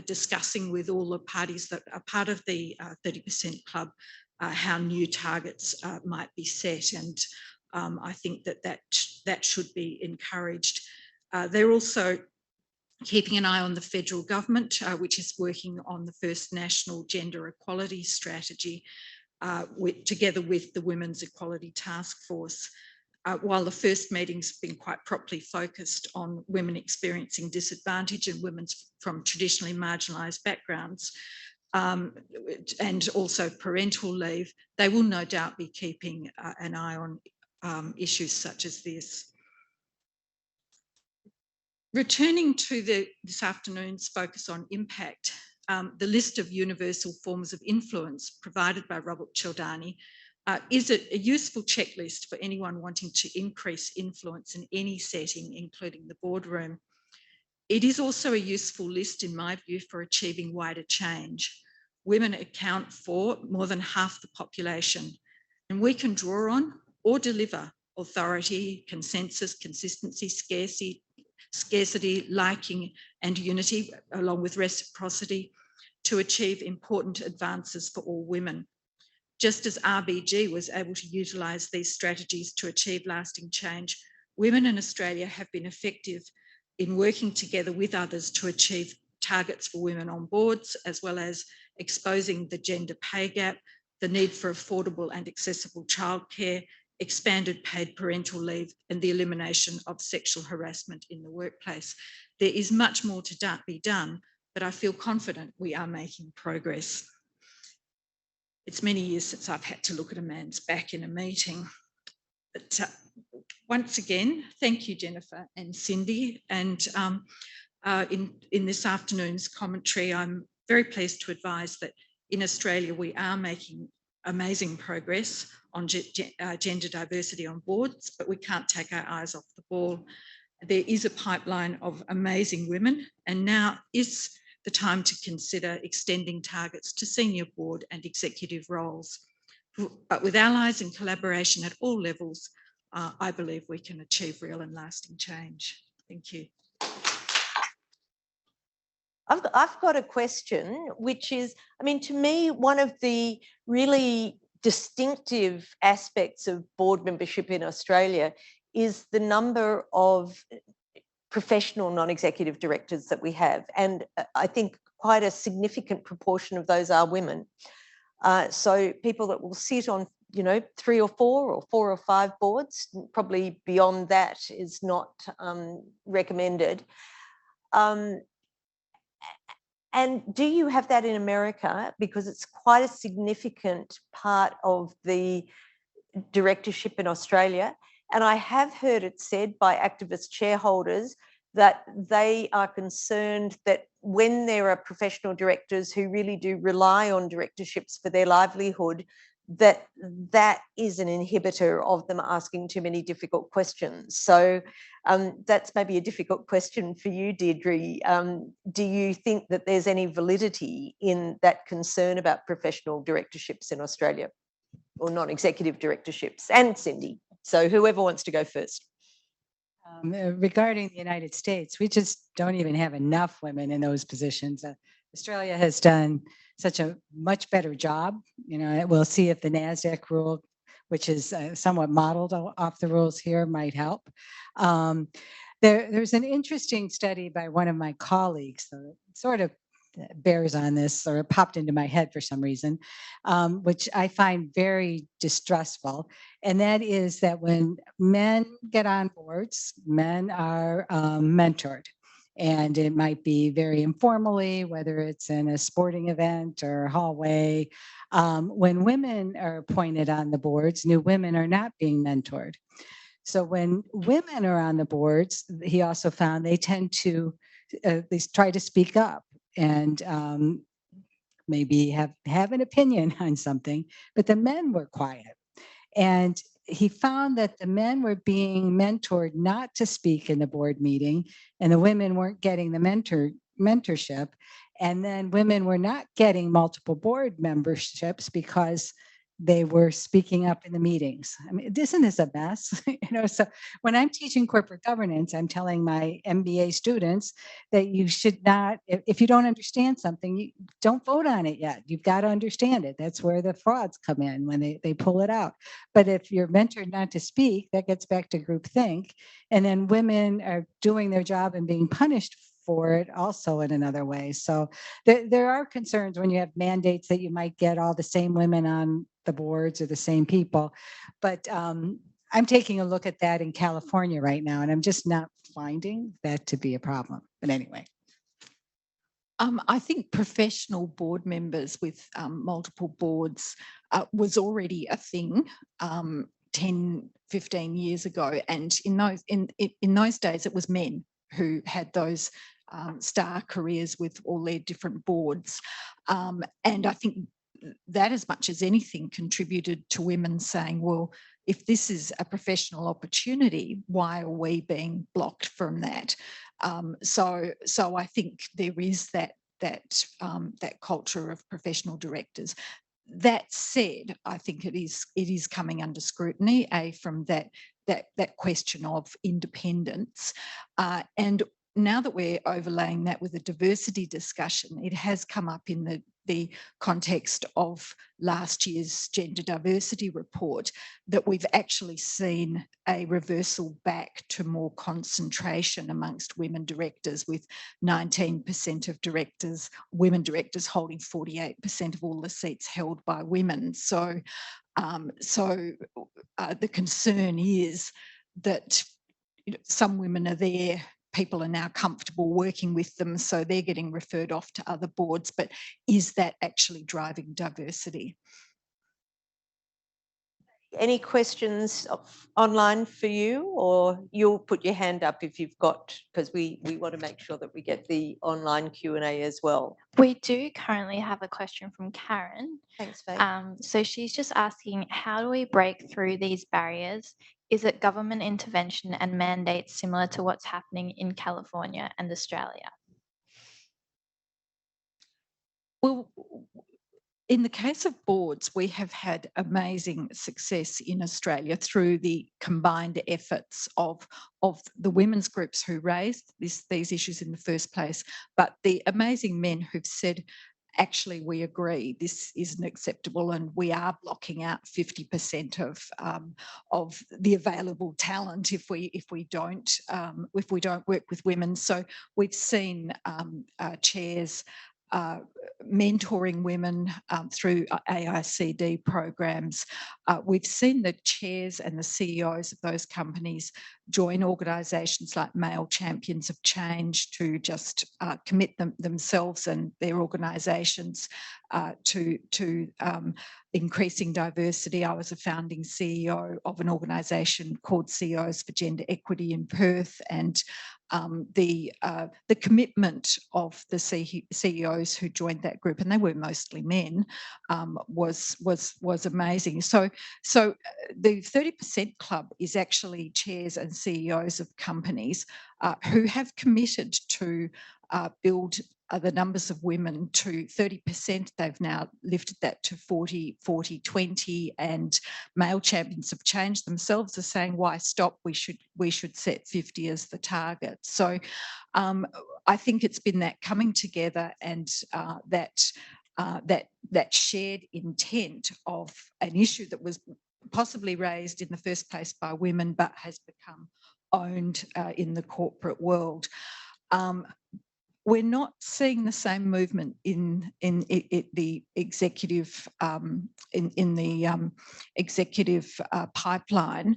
discussing with all the parties that are part of the 30% Club how new targets might be set. And I think that should be encouraged. They're also keeping an eye on the federal government, which is working on the first national gender equality strategy together with the Women's Equality Task Force. While the first meeting's been quite properly focused on women experiencing disadvantage and women from traditionally marginalised backgrounds, and also parental leave, they will no doubt be keeping an eye on issues such as this. Returning to this afternoon's focus on impact, the list of universal forms of influence provided by Robert Cialdini is a useful checklist for anyone wanting to increase influence in any setting, including the boardroom. It is also a useful list, in my view, for achieving wider change. Women account for more than half the population, and we can draw on or deliver authority, consensus, consistency, scarcity, liking, and unity, along with reciprocity, to achieve important advances for all women. Just as RBG was able to utilise these strategies to achieve lasting change, women in Australia have been effective in working together with others to achieve targets for women on boards, as well as exposing the gender pay gap, the need for affordable and accessible childcare, expanded paid parental leave, and the elimination of sexual harassment in the workplace. There is much more to be done, but I feel confident we are making progress. It's many years since I've had to look at a man's back in a meeting. But once again, thank you, Jennifer and Cindy. And in this afternoon's commentary, I'm very pleased to advise that in Australia, we are making amazing progress on gender diversity on boards, but we can't take our eyes off the ball. There is a pipeline of amazing women, and now is the time to consider extending targets to senior board and executive roles. But with allies and collaboration at all levels, I believe we can achieve real and lasting change. Thank you. I've got a question, which is, I mean, to me, one of the really distinctive aspects of board membership in Australia is the number of professional non-executive directors that we have. And I think quite a significant proportion of those are women. So people that will sit on, 3 or 4 or 4 or 5 boards, probably beyond that is not recommended. And do you have that in America? Because it's quite a significant part of the directorship in Australia. And I have heard it said by activist shareholders that they are concerned that when there are professional directors who really do rely on directorships for their livelihood, that is an inhibitor of them asking too many difficult questions. So that's maybe a difficult question for you, Deirdre. Do you think that there's any validity in that concern about professional directorships in Australia, or non-executive directorships? And Cindy, so whoever wants to go first. Regarding the United States, we just don't even have enough women in those positions. Australia has done such a much better job. We'll see if the NASDAQ rule, which is somewhat modeled off the rules here, might help. There's an interesting study by one of my colleagues, sort of bears on this, or it popped into my head for some reason, which I find very distressful. And that is that when men get on boards, men are mentored. And it might be very informally, whether it's in a sporting event or hallway. When women are appointed on the boards, new women are not being mentored. So when women are on the boards, he also found they tend to at least try to speak up and maybe have an opinion on something, but the men were quiet. And he found that the men were being mentored not to speak in the board meeting, and the women weren't getting the mentorship. And then women were not getting multiple board memberships because they were speaking up in the meetings. I mean, isn't this a mess? So when I'm teaching corporate governance, I'm telling my MBA students that you should not, if you don't understand something, you don't vote on it yet. You've got to understand it. That's where the frauds come in, when they pull it out. But if you're mentored not to speak, that gets back to groupthink. And then women are doing their job and being punished for it also in another way. So there are concerns when you have mandates that you might get all the same women on the boards or the same people. But I'm taking a look at that in California right now, and I'm just not finding that to be a problem. But anyway. I think professional board members with multiple boards was already a thing 10, 15 years ago. And in those days, it was men who had those star careers with all their different boards. And I think that, as much as anything, contributed to women saying, well, if this is a professional opportunity, why are we being blocked from that? So I think there is that culture of professional directors. That said, I think it is coming under scrutiny, from that question of independence, and now that we're overlaying that with a diversity discussion, it has come up in the context of last year's gender diversity report that we've actually seen a reversal back to more concentration amongst women directors, with 19% of women directors holding 48% of all the seats held by women. So the concern is that some women are there, people are now comfortable working with them, so they're getting referred off to other boards. But is that actually driving diversity? Any questions online for you, or you'll put your hand up if you've got, because we want to make sure that we get the online Q&A as well. We do currently have a question from Karen. Thanks, Faye. So she's just asking, how do we break through these barriers? Is it government intervention and mandates similar to what's happening in California and Australia? Well, in the case of boards, we have had amazing success in Australia through the combined efforts of the women's groups who raised these issues in the first place, but the amazing men who've said, actually, we agree this isn't acceptable, and we are blocking out 50% of the available talent if we don't work with women. So we've seen chairs mentoring women through AICD programs. We've seen the chairs and the CEOs of those companies join organisations like Male Champions of Change to just commit themselves and their organisations to increasing diversity. I was a founding CEO of an organisation called CEOs for Gender Equity in Perth, and the commitment of the CEOs who joined that group, and they were mostly men, was amazing. So the 30% Club is actually chairs and CEOs of companies who have committed to build the numbers of women to 30%. They've now lifted that to 40-20, and Male Champions of Change themselves are saying, why stop? We should set 50 as the target. So I think it's been that coming together and that shared intent of an issue that was possibly raised in the first place by women but has become owned in the corporate world. we're not seeing the same movement in the executive executive pipeline.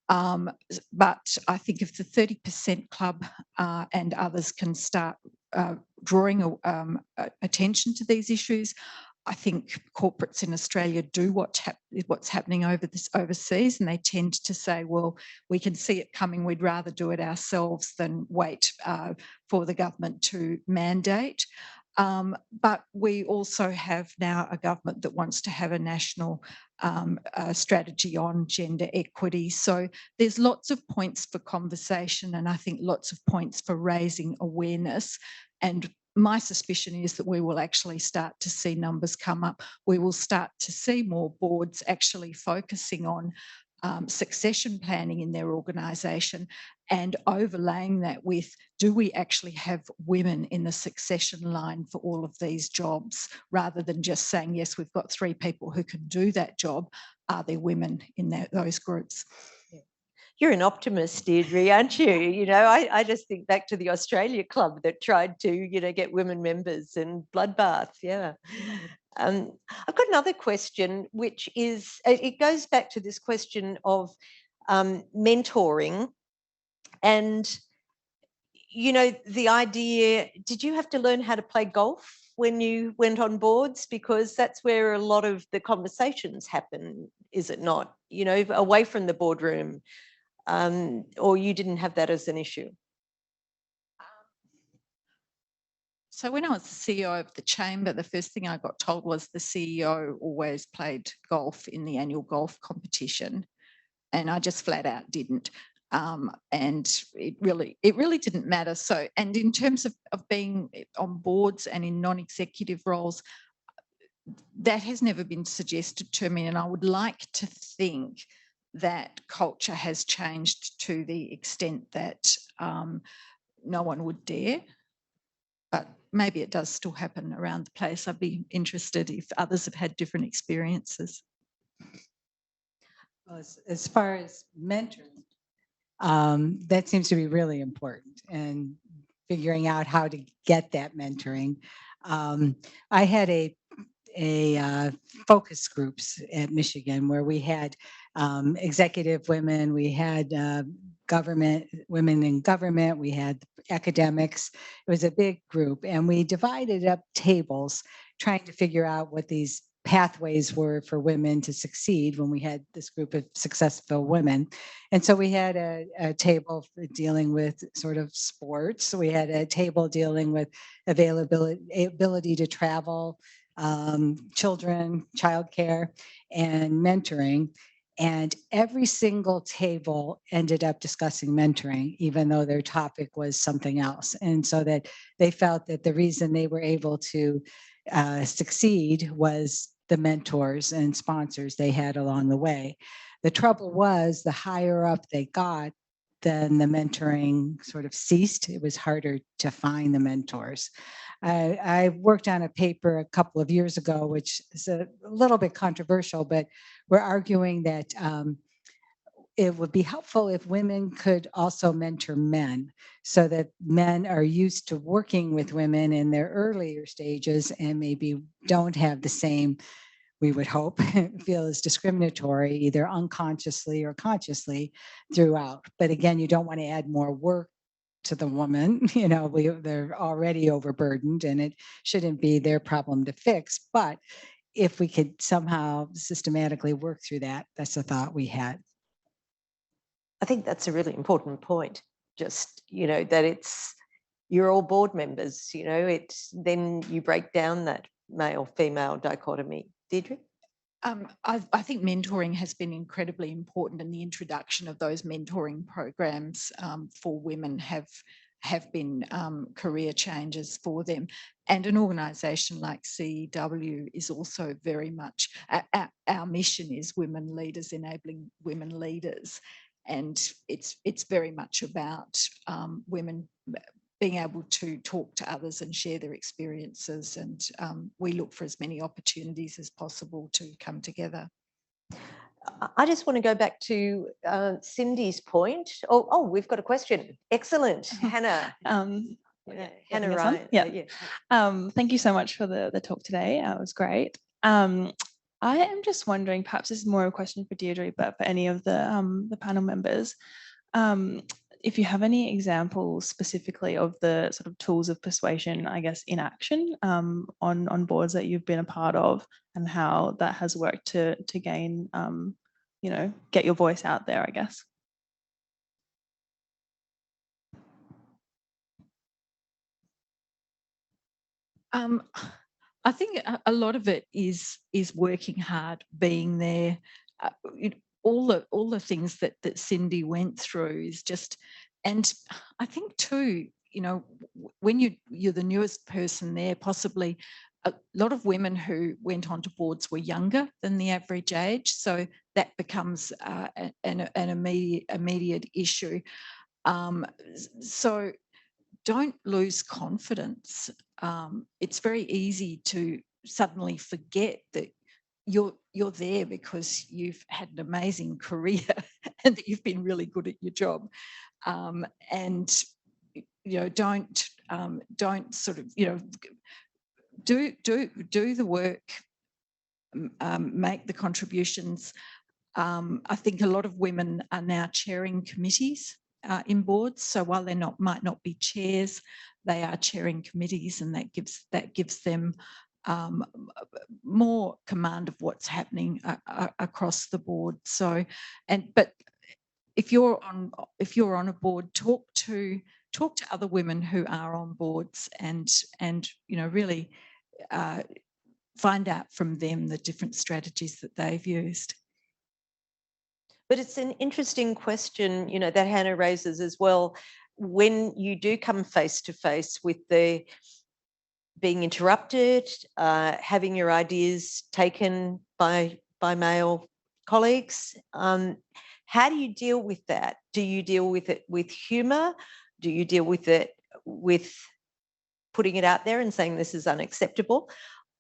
But I think if the 30% club and others can start drawing attention to these issues, I think corporates in Australia do what's happening overseas, and they tend to say, well, we can see it coming, we'd rather do it ourselves than wait for the government to mandate. But we also have now a government that wants to have a national strategy on gender equity. So there's lots of points for conversation, and I think lots of points for raising awareness. And my suspicion is that we will actually start to see numbers come up. We will start to see more boards actually focusing on succession planning in their organisation and overlaying that with, do we actually have women in the succession line for all of these jobs, rather than just saying, yes, we've got 3 people who can do that job. Are there women in those groups? You're an optimist, Deirdre, aren't you? You know, I just think back to the Australia Club that tried to, you know, get women members and bloodbath. Yeah. I've got another question, which is, it goes back to this question of mentoring and, you know, the idea, did you have to learn how to play golf when you went on boards? Because that's where a lot of the conversations happen, is it not? You know, away from the boardroom. Or you didn't have that as an issue? So when I was the CEO of the chamber, the first thing I got told was the CEO always played golf in the annual golf competition, and I just flat out didn't. And it really didn't matter. So, and in terms of being on boards and in non-executive roles, that has never been suggested to me, and I would like to think that culture has changed to the extent that no one would dare, but maybe it does still happen around the place. I'd be interested if others have had different experiences. Well, as far as mentoring, that seems to be really important, and figuring out how to get that mentoring. I had a focus groups at Michigan where we had executive women, we had women in government, we had academics. It was a big group, and we divided up tables trying to figure out what these pathways were for women to succeed when we had this group of successful women. And so we had a table dealing with sort of sports. We had a table dealing with ability to travel, children, childcare, and mentoring. And every single table ended up discussing mentoring, even though their topic was something else. And so that they felt that the reason they were able to succeed was the mentors and sponsors they had along the way. The trouble was, the higher up they got, then the mentoring sort of ceased. It was harder to find the mentors. I worked on a paper a couple of years ago, which is a little bit controversial, but we're arguing that it would be helpful if women could also mentor men, so that men are used to working with women in their earlier stages and maybe don't have the same, we would hope, feel as discriminatory, either unconsciously or consciously throughout. But again, you don't want to add more work to the woman. You know, they're already overburdened, and it shouldn't be their problem to fix. But if we could somehow systematically work through that, that's a thought we had. I think that's a really important point. Just, you know, that you're all board members, you know, then you break down that male-female dichotomy. Deirdre? I think mentoring has been incredibly important, and the introduction of those mentoring programs for women have been career changes for them. And an organisation like CEW is also very much, our mission is women leaders enabling women leaders. And it's very much about women being able to talk to others and share their experiences. And we look for as many opportunities as possible to come together. I just want to go back to Cindy's point. Oh, we've got a question. Excellent. Hannah. Yeah, Yeah, Hannah this one? Ryan. Yeah. Thank you so much for the talk today. It was great. I am just wondering, perhaps this is more of a question for Deirdre, but for any of the panel members, if you have any examples specifically of the sort of tools of persuasion, I guess, in action on boards that you've been a part of, and how that has worked to gain, you know, get your voice out there, I guess. I think a lot of it is working hard, being there. All the things that Cindy went through is just, and I think too, you know, when you're the newest person there, possibly a lot of women who went onto boards were younger than the average age, so that becomes an immediate issue. So don't lose confidence. It's very easy to suddenly forget that you're there because you've had an amazing career and that you've been really good at your job. And you know, don't sort of, you know, do the work, make the contributions. I think a lot of women are now chairing committees in boards. So while they might not be chairs, they are chairing committees, and that gives them more command of what's happening across the board. So, but if you're on a board, talk to other women who are on boards, and you know, really find out from them the different strategies that they've used. But it's an interesting question, you know, that Hannah raises as well. When you do come face to face with the being interrupted, having your ideas taken by male colleagues, how do you deal with that? Do you deal with it with humour? Do you deal with it with putting it out there and saying this is unacceptable?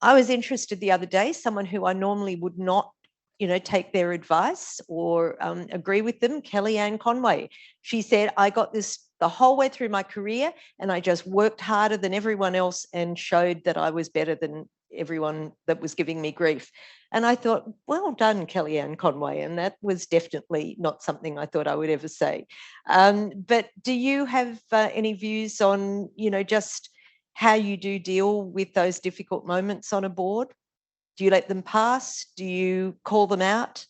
I was interested the other day, someone who I normally would not, you know, take their advice or agree with them, Kellyanne Conway. She said, I got this the whole way through my career, and I just worked harder than everyone else and showed that I was better than everyone that was giving me grief. And I thought, well done, Kellyanne Conway. And that was definitely not something I thought I would ever say. But do you have any views on, you know, just how you do deal with those difficult moments on a board? Do you let them pass? Do you call them out?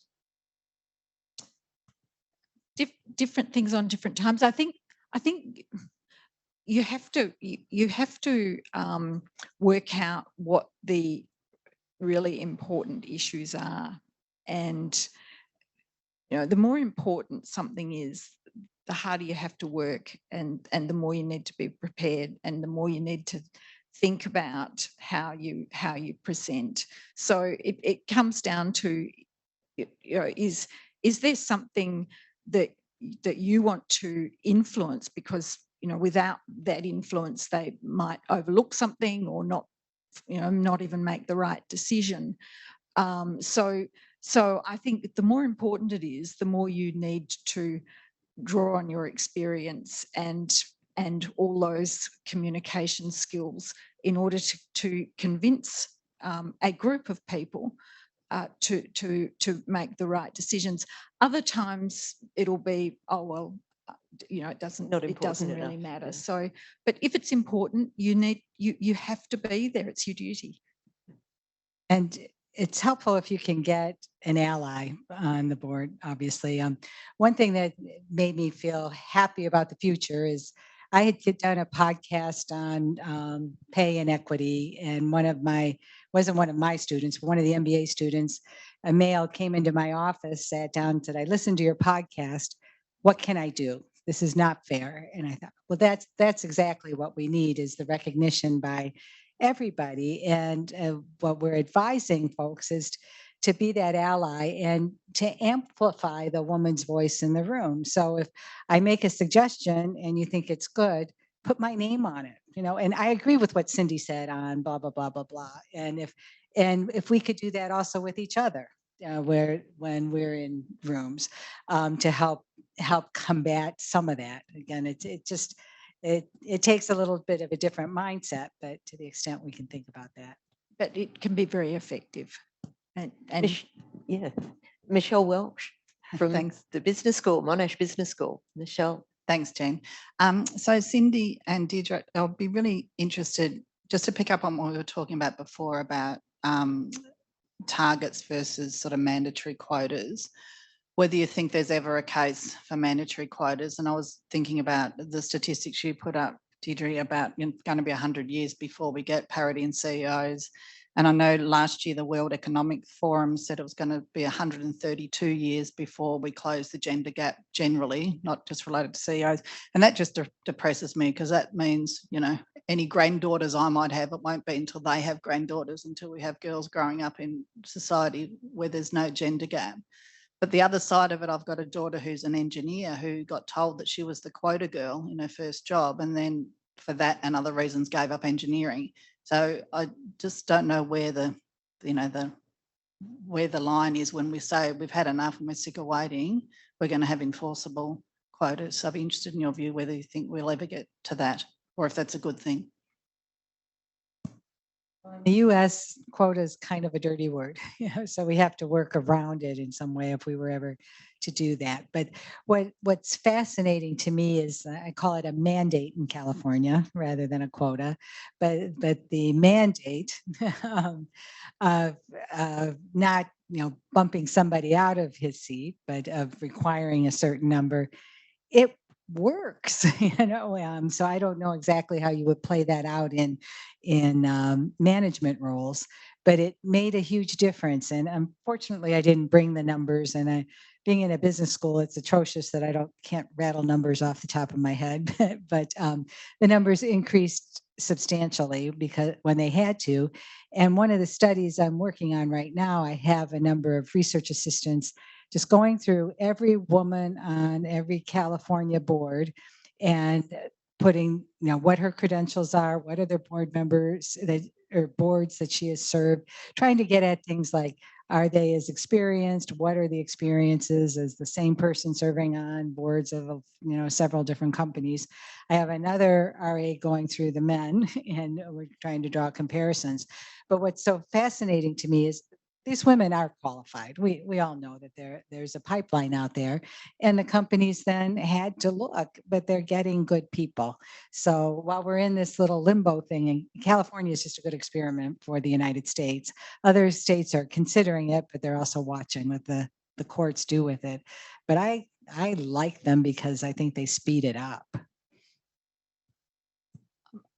Different things on different times. I think you have to work out what the really important issues are, and you know, the more important something is, the harder you have to work, and the more you need to be prepared, and the more you need to think about how you present. So it comes down to, you know, is there something that you want to influence, because you know, without that influence they might overlook something, or not, you know, not even make the right decision. So I think the more important it is, the more you need to draw on your experience and all those communication skills in order to convince a group of people to make the right decisions. Other times it'll be, oh well, you know, it doesn't really matter. Yeah. So, but if it's important, you have to be there. It's your duty. And it's helpful if you can get an ally on the board, obviously. One thing that made me feel happy about the future is I had done a podcast on pay inequity, and wasn't one of my students, but one of the MBA students, a male, came into my office, sat down and said, I listened to your podcast. What can I do? This is not fair. And I thought, well, that's exactly what we need, is the recognition by everybody. And what we're advising folks is to be that ally and to amplify the woman's voice in the room. So if I make a suggestion and you think it's good, put my name on it, you know. And I agree with what Cindy said on blah, blah, blah, blah, blah. And if we could do that also with each other, when we're in rooms, to help combat some of that. Again, it takes a little bit of a different mindset, but to the extent we can think about that. But it can be very effective. And Yeah, Michelle Welsh from Thanks. the business school, Monash Business School. Michelle. Thanks, Jane. So Cindy and Deirdre, I'll be really interested just to pick up on what we were talking about before about targets versus sort of mandatory quotas, whether you think there's ever a case for mandatory quotas. And I was thinking about the statistics you put up, Deirdre, about it's going to be 100 years before we get parity in CEOs. And I know last year the World Economic Forum said it was going to be 132 years before we close the gender gap generally, not just related to CEOs. And that just depresses me, because that means, you know, any granddaughters I might have, it won't be until they have granddaughters, until we have girls growing up in society where there's no gender gap. But the other side of it, I've got a daughter who's an engineer who got told that she was the quota girl in her first job, and then for that and other reasons gave up engineering. So I just don't know where where the line is when we say we've had enough and we're sick of waiting, we're going to have enforceable quotas. So I'd be interested in your view whether you think we'll ever get to that, or if that's a good thing. In the US, quota is kind of a dirty word, so we have to work around it in some way if we were ever to do that. But what's fascinating to me is I call it a mandate in California rather than a quota, but the mandate of not bumping somebody out of his seat, but of requiring a certain number, it works, so I don't know exactly how you would play that out in management roles, but it made a huge difference. And unfortunately I didn't bring the numbers, and being in a business school, it's atrocious that I can't rattle numbers off the top of my head, but the numbers increased substantially because when they had to. And one of the studies I'm working on right now, I have a number of research assistants just going through every woman on every California board and putting, what her credentials are, what are their board members or boards that she has served, trying to get at things like, are they as experienced? What are the experiences as the same person serving on boards of, several different companies? I have another RA going through the men, and we're trying to draw comparisons. But what's so fascinating to me is these women are qualified. We all know that there's a pipeline out there, and the companies then had to look, but they're getting good people. So while we're in this little limbo thing, and California is just a good experiment for the United States, other states are considering it, but they're also watching what the courts do with it. But I like them because I think they speed it up.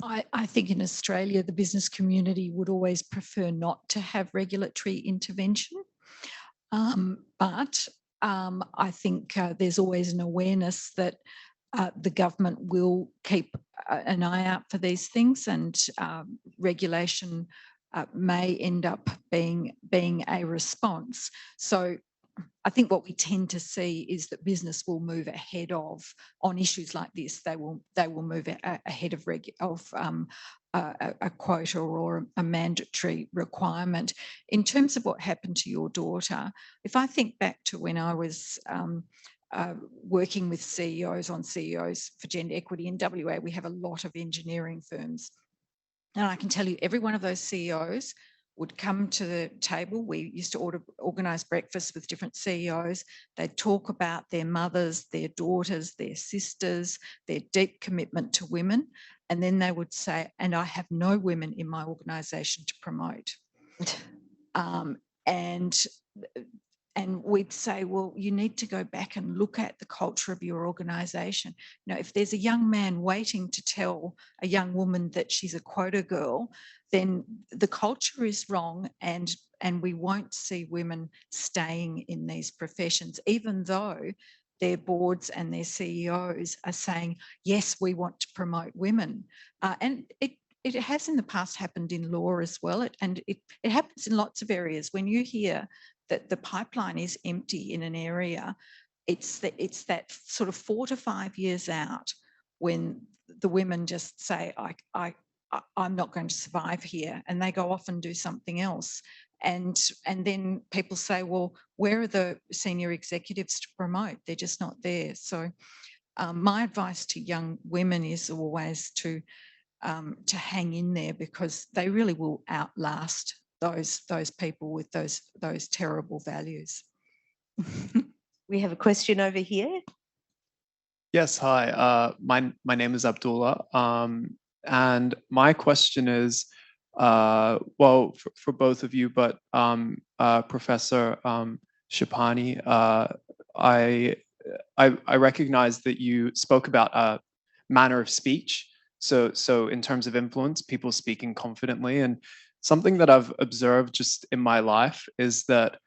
I think in Australia, the business community would always prefer not to have regulatory intervention. But I think there's always an awareness that the government will keep an eye out for these things, and regulation may end up being a response. So I think what we tend to see is that business will move ahead on issues like this. They will move ahead of a quota or a mandatory requirement. In terms of what happened to your daughter, if I think back to when I was working with CEOs on CEOs for gender equity in WA, we have a lot of engineering firms. And I can tell you, every one of those CEOs would come to the table. We used to organise breakfasts with different CEOs. They'd talk about their mothers, their daughters, their sisters, their deep commitment to women. And then they would say, and I have no women in my organisation to promote. And we'd say, well, you need to go back and look at the culture of your organisation. If there's a young man waiting to tell a young woman that she's a quota girl, then the culture is wrong, and we won't see women staying in these professions, even though their boards and their CEOs are saying, yes, we want to promote women. And it has in the past happened in law as well, and it happens in lots of areas. When you hear that the pipeline is empty in an area, it's that sort of 4 to 5 years out when the women just say, I'm not going to survive here, and they go off and do something else. And then people say, well, where are the senior executives to promote? They're just not there. So my advice to young women is always to hang in there, because they really will outlast those people with those terrible values. We have a question over here. Yes, hi. My name is Abdullah, and my question is, well, for both of you, but Professor Shipani, I recognize that you spoke about a manner of speech. So in terms of influence, people speaking confidently, and something that I've observed just in my life is that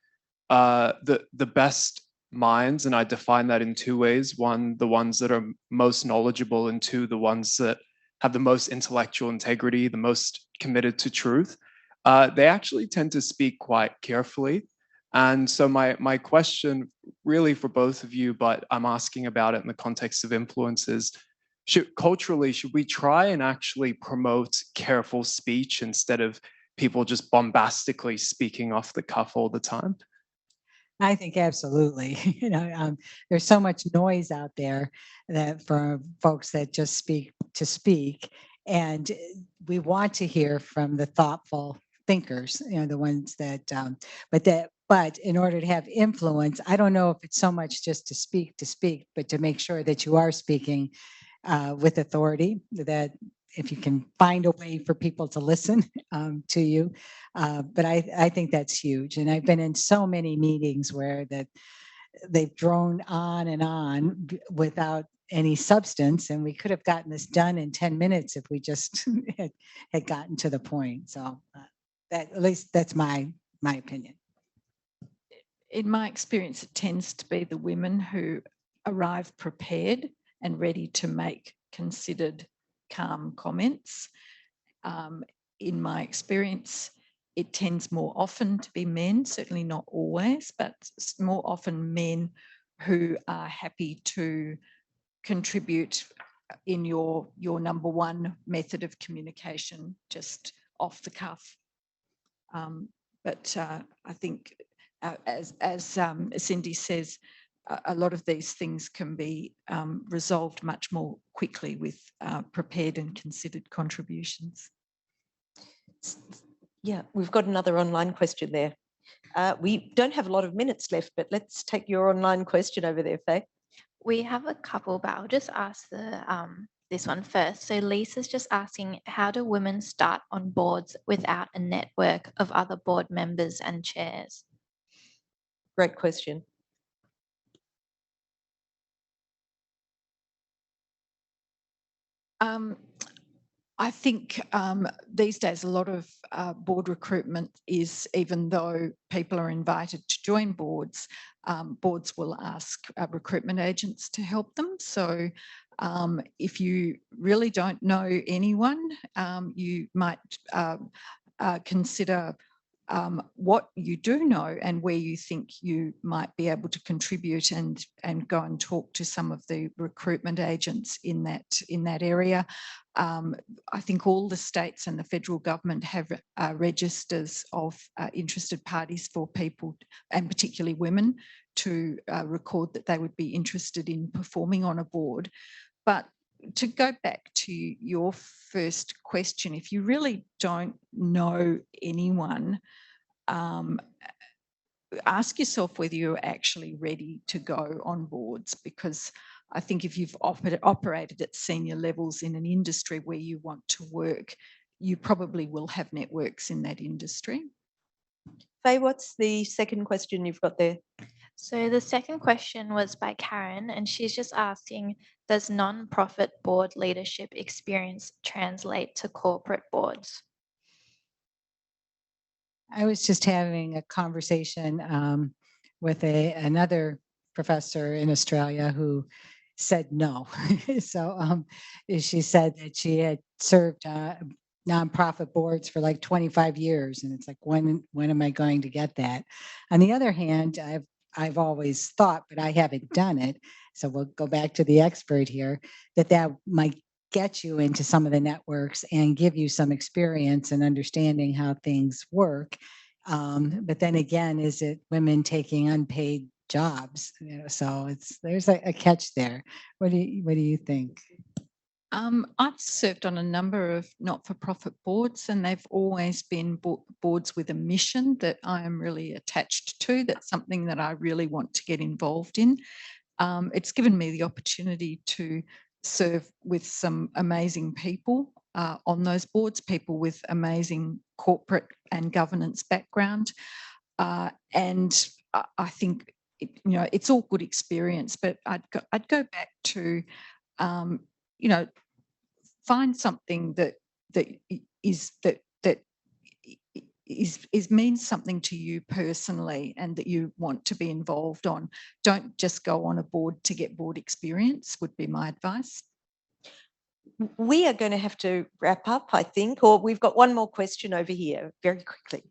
the best minds, and I define that in two ways: one, the ones that are most knowledgeable, and two, the ones that have the most intellectual integrity, the most committed to truth. They actually tend to speak quite carefully. And so my question really for both of you, but I'm asking about it in the context of influences, culturally, should we try and actually promote careful speech instead of people just bombastically speaking off the cuff all the time? I think absolutely. There's so much noise out there that for folks that just speak to speak, and we want to hear from the thoughtful thinkers, the ones that, but in order to have influence, I don't know if it's so much just to speak, but to make sure that you are speaking with authority, that if you can find a way for people to listen to you. But I think that's huge. And I've been in so many meetings where that they've drone on and on without any substance. And we could have gotten this done in 10 minutes if we just had gotten to the point. So that, at least that's my opinion. In my experience, it tends to be the women who arrive prepared and ready to make considered, calm comments. In my experience, it tends more often to be men, certainly not always, but more often men who are happy to contribute in your number one method of communication, just off the cuff. But I think, as Cindy says, a lot of these things can be resolved much more quickly with prepared and considered contributions. Yeah, we've got another online question there. We don't have a lot of minutes left, but let's take your online question over there, Faye. We have a couple, but I'll just ask this one first. So Lisa's just asking, how do women start on boards without a network of other board members and chairs? Great question. I think these days a lot of board recruitment is, even though people are invited to join boards, boards will ask recruitment agents to help them. So if you really don't know anyone, you might consider what you do know and where you think you might be able to contribute, and go and talk to some of the recruitment agents in that area. I think all the states and the federal government have registers of interested parties for people, and particularly women, to record that they would be interested in performing on a board. But to go back to your first question, if you really don't know anyone, ask yourself whether you're actually ready to go on boards, because I think if you've operated at senior levels in an industry where you want to work, you probably will have networks in that industry. Faye, what's the second question you've got there? So the second question was by Karen, and she's just asking, does non-profit board leadership experience translate to corporate boards? I was just having a conversation with another professor in Australia who said no. So she said that she had served nonprofit boards for like 25 years, and it's like, when am I going to get that? On the other hand, I've always thought, but I haven't done it. So we'll go back to the expert here, that might get you into some of the networks and give you some experience and understanding how things work. But then again, is it women taking unpaid jobs, so there's a catch there. What do you think? I've served on a number of not-for-profit boards, and they've always been boards with a mission that I am really attached to. That's something that I really want to get involved in. It's given me the opportunity to serve with some amazing people on those boards, people with amazing corporate and governance background. And I think, it's all good experience, but I'd go back to, find something that means something to you personally and that you want to be involved on. Don't just go on a board to get board experience, would be my advice. We are going to have to wrap up, I think, or we've got one more question over here, very quickly.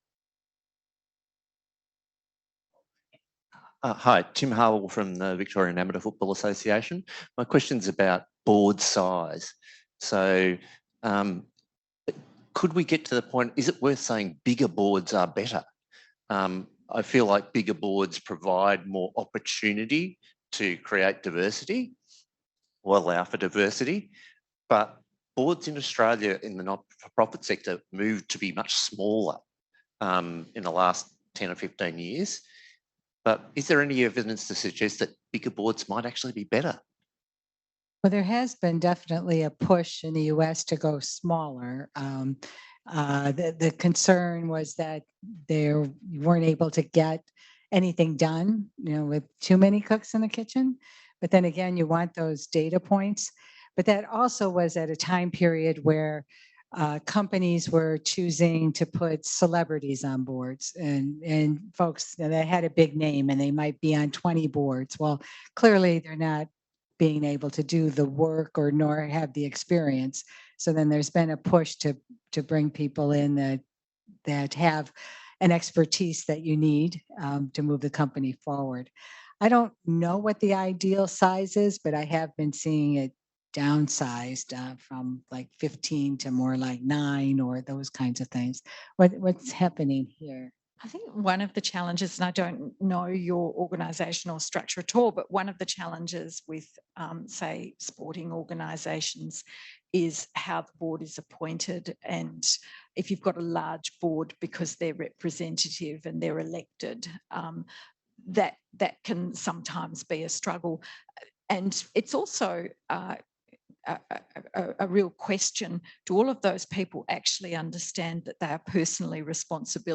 Hi, Tim Harwell from the Victorian Amateur Football Association. My question's about board size. So could we get to the point, is it worth saying bigger boards are better? I feel like bigger boards provide more opportunity to create diversity or allow for diversity, but boards in Australia in the not-for-profit sector moved to be much smaller in the last 10 or 15 years. But is there any evidence to suggest that bigger boards might actually be better? Well, there has been definitely a push in the US to go smaller. The concern was that you weren't able to get anything done, with too many cooks in the kitchen. But then again, you want those data points. But that also was at a time period where companies were choosing to put celebrities on boards and folks that had a big name and they might be on 20 boards. Well, clearly they're not being able to do the work or nor have the experience. So then there's been a push to bring people in that have an expertise that you need to move the company forward. I don't know what the ideal size is, but I have been seeing it downsized from like 15 to more like 9 or those kinds of things. What's happening here? I think one of the challenges, and I don't know your organisational structure at all, but one of the challenges with, say, sporting organisations is how the board is appointed. And if you've got a large board because they're representative and they're elected, that can sometimes be a struggle. And it's also a real question, do all of those people actually understand that they are personally responsible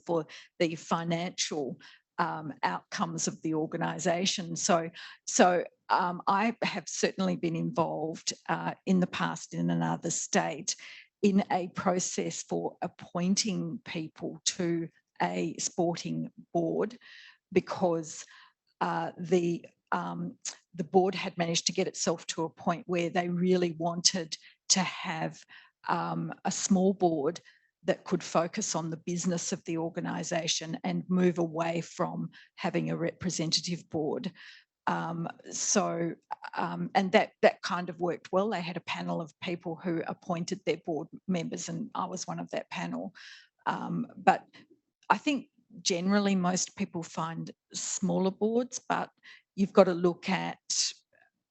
for the financial outcomes of the organisation? So I have certainly been involved in the past in another state in a process for appointing people to a sporting board because the board had managed to get itself to a point where they really wanted to have a small board that could focus on the business of the organisation and move away from having a representative board. And that kind of worked well. They had a panel of people who appointed their board members, and I was one of that panel. But I think generally most people find smaller boards, but you've got to look at,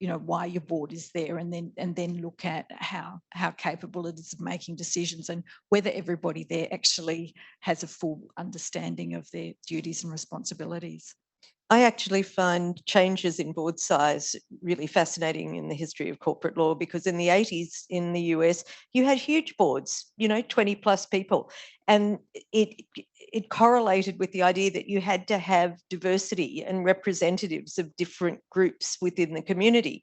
why your board is there, and then look at how capable it is of making decisions and whether everybody there actually has a full understanding of their duties and responsibilities. I actually find changes in board size really fascinating in the history of corporate law, because in the 80s in the US, you had huge boards, 20 plus people. And it correlated with the idea that you had to have diversity and representatives of different groups within the community.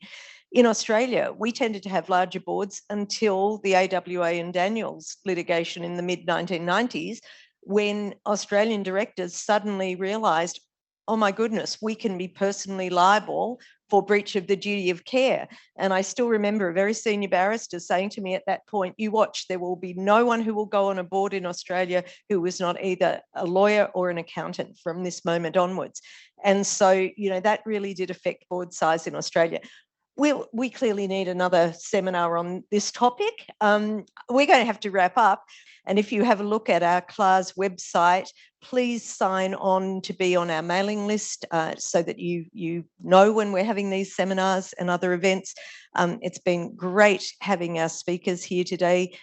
In Australia, we tended to have larger boards until the AWA and Daniels litigation in the mid-1990s, when Australian directors suddenly realised, oh my goodness, we can be personally liable for breach of the duty of care. And I still remember a very senior barrister saying to me at that point, you watch, there will be no one who will go on a board in Australia who was not either a lawyer or an accountant from this moment onwards. And so, that really did affect board size in Australia. we clearly need another seminar on this topic. We're going to have to wrap up. And if you have a look at our CLARS website, please sign on to be on our mailing list so that you know when we're having these seminars and other events. It's been great having our speakers here today.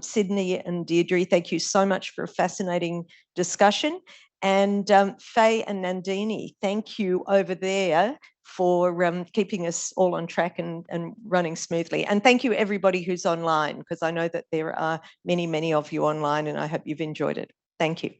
Sydney and Deirdre, thank you so much for a fascinating discussion. And Faye and Nandini, thank you over there for keeping us all on track and running smoothly. And thank you everybody who's online, because I know that there are many, many of you online, and I hope you've enjoyed it. Thank you.